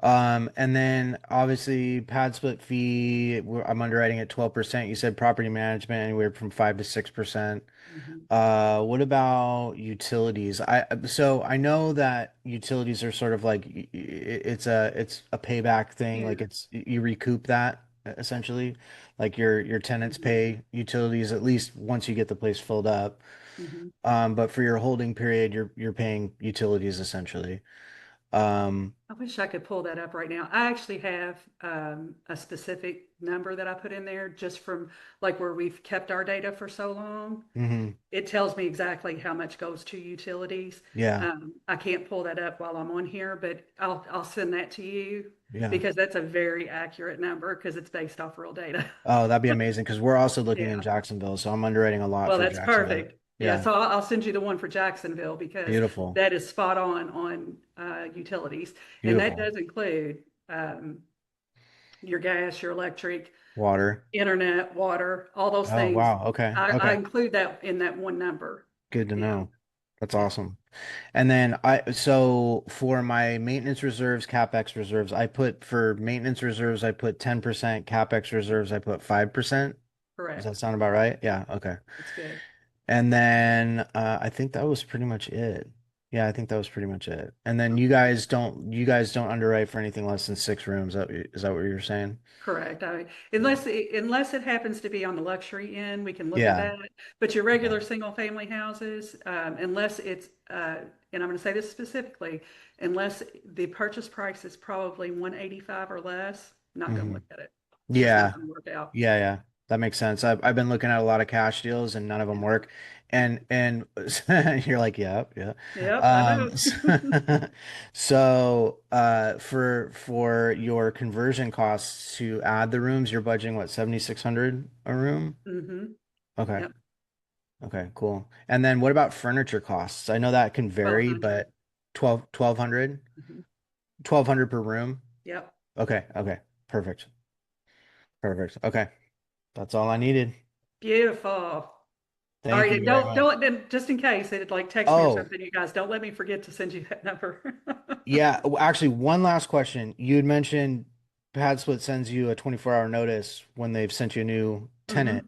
Speaker 11: And then obviously pad split fee, I'm underwriting at 12%. You said property management anywhere from 5 to 6%.
Speaker 4: Mhm.
Speaker 11: What about utilities? So I know that utilities are sort of like it's a payback thing.
Speaker 4: Yeah.
Speaker 11: Like you recoup that essentially. Like your tenants
Speaker 4: Mhm.
Speaker 11: pay utilities at least once you get the place filled up.
Speaker 4: Mhm.
Speaker 11: But for your holding period, you're paying utilities essentially. Um,
Speaker 4: I wish I could pull that up right now. I actually have a specific number that I put in there just from like where we've kept our data for so long.
Speaker 11: mhm.
Speaker 4: It tells me exactly how much goes to utilities.
Speaker 11: Yeah,
Speaker 4: I can't pull that up while I'm on here, but I'll send that to you
Speaker 11: yeah.
Speaker 4: because that's a very accurate number because it's based off real data.
Speaker 11: Oh, that'd be amazing because we're also looking in
Speaker 4: Yeah.
Speaker 11: Jacksonville, so I'm underwriting a lot
Speaker 4: Well,
Speaker 11: for
Speaker 4: that's
Speaker 11: Jacksonville.
Speaker 4: perfect. Yeah,
Speaker 11: Yeah,
Speaker 4: so I'll send you the one for Jacksonville because
Speaker 11: beautiful,
Speaker 4: that is spot on utilities, and that
Speaker 11: beautiful.
Speaker 4: does include um, your gas, your electric,
Speaker 11: Water.
Speaker 4: internet, water, all those
Speaker 11: Oh,
Speaker 4: things.
Speaker 11: wow. Okay,
Speaker 4: I
Speaker 11: okay.
Speaker 4: include that in that one number.
Speaker 11: Good to
Speaker 4: Yeah,
Speaker 11: know. That's
Speaker 4: yeah,
Speaker 11: awesome. And then so for my maintenance reserves, CapEx reserves, for maintenance reserves, I put 10%, CapEx reserves, I put 5%. Does that
Speaker 4: correct.
Speaker 11: sound about right? Yeah, okay.
Speaker 4: That's good.
Speaker 11: And then I think that was pretty much it. Yeah, I think that was pretty much it. And then
Speaker 4: Okay.
Speaker 11: you guys don't underwrite for anything less than 6 rooms. Is that what you're saying?
Speaker 4: Correct.
Speaker 11: Yeah.
Speaker 4: Unless it happens to be on the luxury end, we can look at
Speaker 11: Yeah.
Speaker 4: that. But your
Speaker 11: Okay.
Speaker 4: regular single family houses, unless it's, and I'm going to say this specifically, unless the purchase price is probably 185 or less, not going to
Speaker 11: Hmm.
Speaker 4: look at it. It's just not
Speaker 11: Yeah.
Speaker 4: going to work out.
Speaker 11: Yeah, yeah. That makes sense. I've been looking at a lot of cash deals and none of them
Speaker 4: Yeah.
Speaker 11: work. And you're like, yeah, yeah.
Speaker 4: Yep, I
Speaker 11: Um,
Speaker 4: know.
Speaker 11: so for your conversion costs to add the rooms, you're budgeting what, 7,600 a room?
Speaker 4: Mm-hmm.
Speaker 11: Okay.
Speaker 4: Yep.
Speaker 11: Okay, cool. And then what about furniture costs? I know that can vary,
Speaker 4: 1,200.
Speaker 11: but 1,200?
Speaker 4: Mm-hmm.
Speaker 11: 1,200 per room?
Speaker 4: Yep.
Speaker 11: Okay, okay. Perfect. Perfect. Okay. That's all I needed.
Speaker 4: Beautiful. All
Speaker 11: Thank
Speaker 4: right,
Speaker 11: you
Speaker 4: and
Speaker 11: very much.
Speaker 4: then just in case it like text me or
Speaker 11: Oh,
Speaker 4: something, you guys don't let me forget to send you that number.
Speaker 11: yeah. Actually, one last question. You had mentioned PadSplit sends you a 24-hour notice when they've sent you a new tenant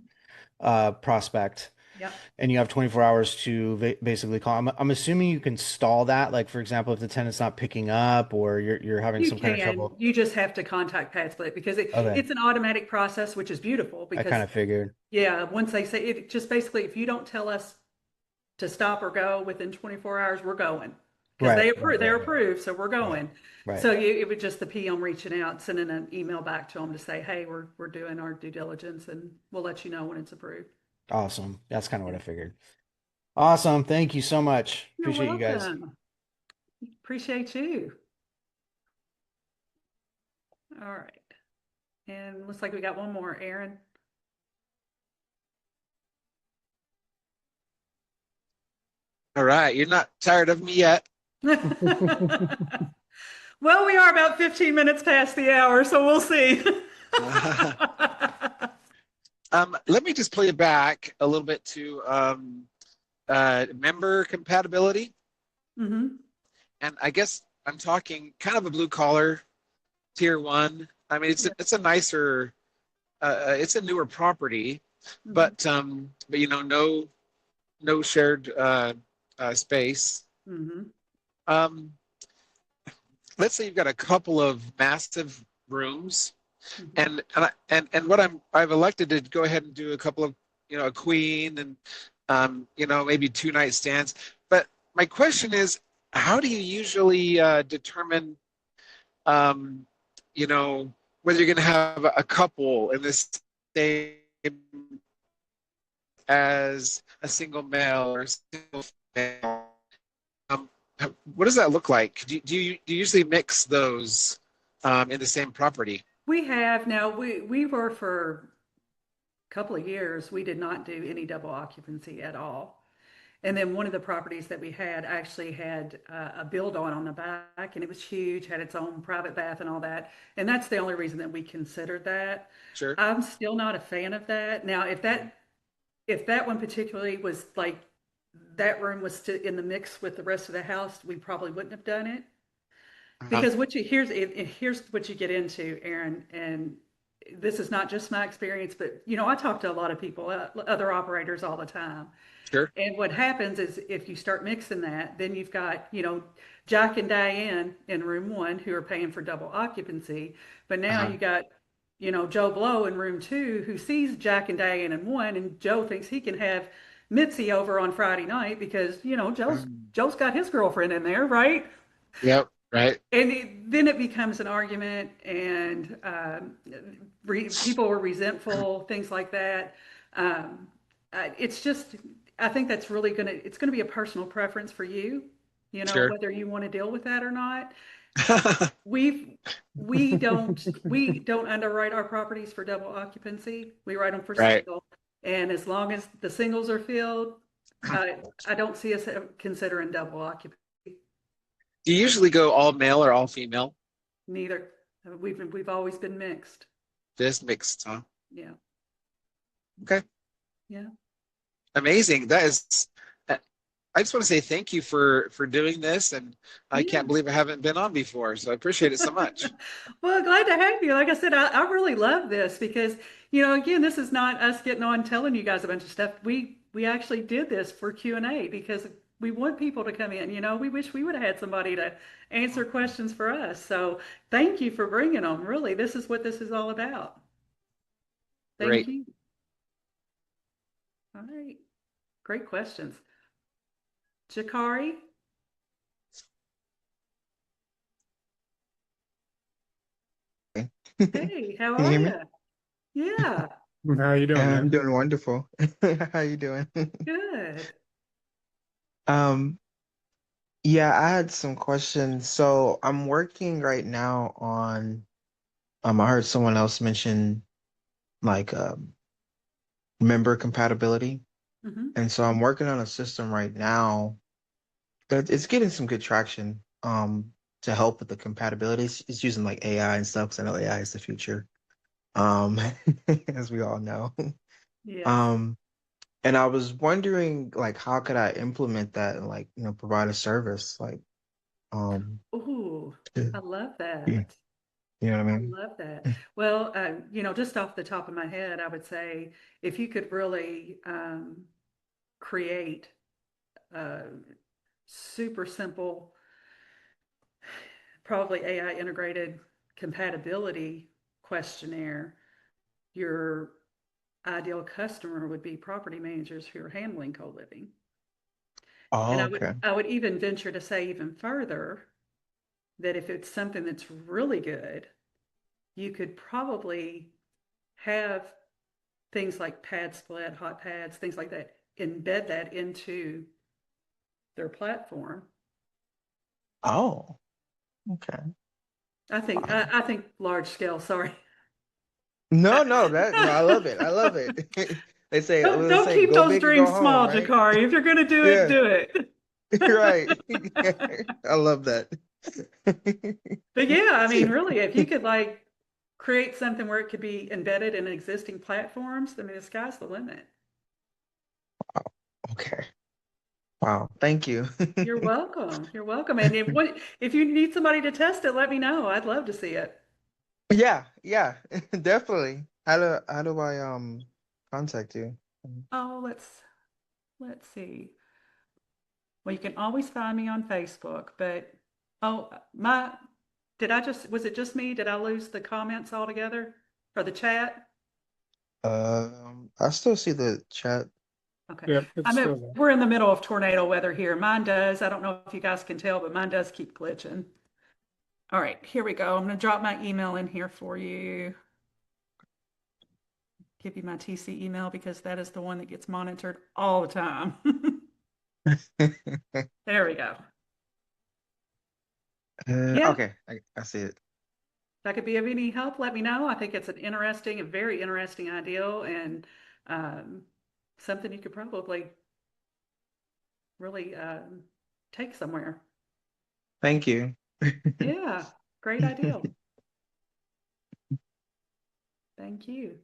Speaker 4: Mm-hmm.
Speaker 11: prospect,
Speaker 4: Yep.
Speaker 11: and you have 24 hours to basically call. I'm assuming you can stall that. Like, for example, if the tenant's not picking up or you're having
Speaker 4: You
Speaker 11: some kind of
Speaker 4: can.
Speaker 11: trouble.
Speaker 4: You just have to contact PadSplit because
Speaker 11: Okay.
Speaker 4: it's an automatic process, which is beautiful
Speaker 11: I kind
Speaker 4: because,
Speaker 11: of figured.
Speaker 4: yeah, once they say it, just basically, if you don't tell us to stop or go within 24 hours, we're going. Because
Speaker 11: Right, right,
Speaker 4: they're
Speaker 11: right, right,
Speaker 4: approved, so we're
Speaker 11: right,
Speaker 4: going.
Speaker 11: right.
Speaker 4: So it would just the PM reaching out, sending an email back to them to say, hey, we're doing our due diligence and we'll let you know when it's approved.
Speaker 11: Awesome. That's kind of what
Speaker 4: Yeah.
Speaker 11: I figured. Awesome. Thank you so much.
Speaker 4: You're
Speaker 11: Appreciate you guys.
Speaker 4: welcome. Appreciate you. All right. And looks like we got one more, Aaron.
Speaker 9: All right, you're not tired of me yet.
Speaker 4: Well, we are about 15 minutes past the hour, so we'll see.
Speaker 9: Let me just play it back a little bit to member compatibility.
Speaker 4: Hmm.
Speaker 9: And I guess I'm talking kind of a blue collar tier one. I mean, it's a nicer, it's a newer property,
Speaker 4: Hmm.
Speaker 9: but no shared space.
Speaker 4: Hmm.
Speaker 9: Um, let's say you've got a couple of massive rooms,
Speaker 4: Hmm.
Speaker 9: and what I've elected to go ahead and do a couple of a queen and maybe two nightstands. But my question is, how do you usually determine um, you know whether you're going to have a couple in the same as a single male or a single female. Um, what does that look like? Do you usually mix those in the same property?
Speaker 4: We have now, we were for a couple of years, we did not do any double occupancy at all. And then one of the properties that we had actually had a build on the back, and it was huge, had its own private bath and all that. And that's the only reason that we considered that.
Speaker 9: Sure.
Speaker 4: I'm still not a fan of that. Now, if that one particularly was like that room was in the mix with the rest of the house, we probably wouldn't have done it.
Speaker 9: Uh-huh.
Speaker 4: Because here's what you get into, Aaron, and this is not just my experience, but I talk to a lot of people, other operators all the time.
Speaker 9: Sure.
Speaker 4: And what happens is if you start mixing that, then you've got, Jack and Diane in room one who are paying for double occupancy. But now
Speaker 9: Uh-huh.
Speaker 4: you got, Joe Blow in room two who sees Jack and Diane in one, and Joe thinks he can have Mitzi over on Friday night because, Joe's got his girlfriend in there, right?
Speaker 9: Yep. Right.
Speaker 4: And then it becomes an argument, and people are resentful, things like that. Um, it's just, I think that's really it's gonna be a personal preference for you,
Speaker 9: Sure.
Speaker 4: whether you want to deal with that or not. We we don't underwrite our properties for double occupancy. We write them for
Speaker 9: Right.
Speaker 4: single, and as long as the singles are filled, I don't see us considering double occupancy.
Speaker 9: Do you usually go all male or all female?
Speaker 4: Neither. We've always been mixed.
Speaker 9: Just mixed, huh?
Speaker 4: Yeah.
Speaker 9: Okay.
Speaker 4: Yeah.
Speaker 9: Amazing. I just want to say thank you for doing this, and I
Speaker 4: Yeah.
Speaker 9: can't believe I haven't been on before, so I appreciate it so much.
Speaker 4: Well, glad to have you. Like I said, I really love this because, again, this is not us getting on telling you guys a bunch of stuff. We actually did this for Q&A because we want people to come in. We wish we would have had somebody to answer questions for us. So thank you for bringing them. Really, this is what this is all about. Thank
Speaker 9: Great.
Speaker 4: you. All right. Great questions. Jakari? Hey, how
Speaker 12: Can you
Speaker 4: are
Speaker 12: hear me?
Speaker 4: you? Yeah,
Speaker 2: How you doing,
Speaker 12: I'm
Speaker 2: man?
Speaker 12: doing wonderful. How you doing?
Speaker 4: good.
Speaker 12: Um, yeah, I had some questions. So I'm working right now on I heard someone else mention like member compatibility.
Speaker 4: Hmm.
Speaker 12: And so I'm working on a system right now that it's getting some good traction to help with the compatibility. It's using like AI and stuff, because I know AI is the future. Um, as we all know.
Speaker 4: Yes.
Speaker 12: Um, And I was wondering, like, how could I implement that and, like, provide a service, like, um,
Speaker 4: Ooh,
Speaker 12: to,
Speaker 4: I love
Speaker 12: yeah,
Speaker 4: that.
Speaker 12: you know what I
Speaker 4: I
Speaker 12: mean?
Speaker 4: love that. Well, just off the top of my head, I would say if you could really create a super simple, probably AI integrated compatibility questionnaire, your ideal customer would be property managers who are handling co-living. And
Speaker 12: Oh,
Speaker 4: I would
Speaker 12: okay.
Speaker 4: I would even venture to say even further that if it's something that's really good, you could probably have things like pad split, hot pads, things like that, embed that into their platform.
Speaker 12: Oh, okay.
Speaker 4: I think
Speaker 12: Wow.
Speaker 4: I think large scale, sorry.
Speaker 12: No, no, no, I love it. I love it. They say, what
Speaker 4: Don't
Speaker 12: do they
Speaker 4: don't
Speaker 12: say?
Speaker 4: keep
Speaker 12: Go
Speaker 4: those
Speaker 12: big or go
Speaker 4: dreams
Speaker 12: home,
Speaker 4: small,
Speaker 12: right?
Speaker 4: Jakari. If you're gonna do it,
Speaker 12: Yeah,
Speaker 4: do it.
Speaker 12: right. I love that.
Speaker 4: But yeah, I mean, really, if you could like create something where it could be embedded in existing platforms, I mean, the sky's the limit.
Speaker 12: Okay. Wow. Thank you.
Speaker 4: You're welcome. You're welcome. And if you need somebody to test it, let me know. I'd love to see it.
Speaker 12: Yeah, yeah, definitely. How do I contact you?
Speaker 4: Oh, let's see. Well, you can always find me on Facebook, but oh, was it just me? Did I lose the comments altogether or the chat?
Speaker 12: I still see the chat.
Speaker 4: Okay.
Speaker 2: Yep, it's still there.
Speaker 4: We're in the middle of tornado weather here. Mine does. I don't know if you guys can tell, but mine does keep glitching. All right, here we go. I'm going to drop my email in here for you. Give you my TC email because that is the one that gets monitored all the time. There we go. Yeah,
Speaker 12: Okay, I see it.
Speaker 4: if I could be of any help, let me know. I think it's an interesting, a very interesting idea and um, something you could probably really take somewhere.
Speaker 12: Thank you.
Speaker 4: Yeah, great idea. Thank you.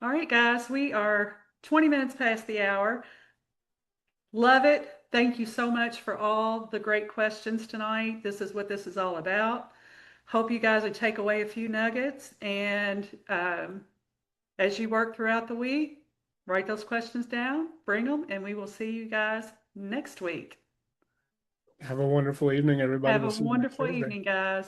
Speaker 4: All right, guys, we are 20 minutes past the hour. Love it. Thank you so much for all the great questions tonight. This is what this is all about. Hope you guys would take away a few nuggets. And as you work throughout the week, write those questions down, bring them, and we will see you guys next week.
Speaker 2: Have a wonderful evening, everybody.
Speaker 4: Have
Speaker 2: We'll
Speaker 4: a
Speaker 2: see you next
Speaker 4: wonderful
Speaker 2: Thursday.
Speaker 4: evening, guys.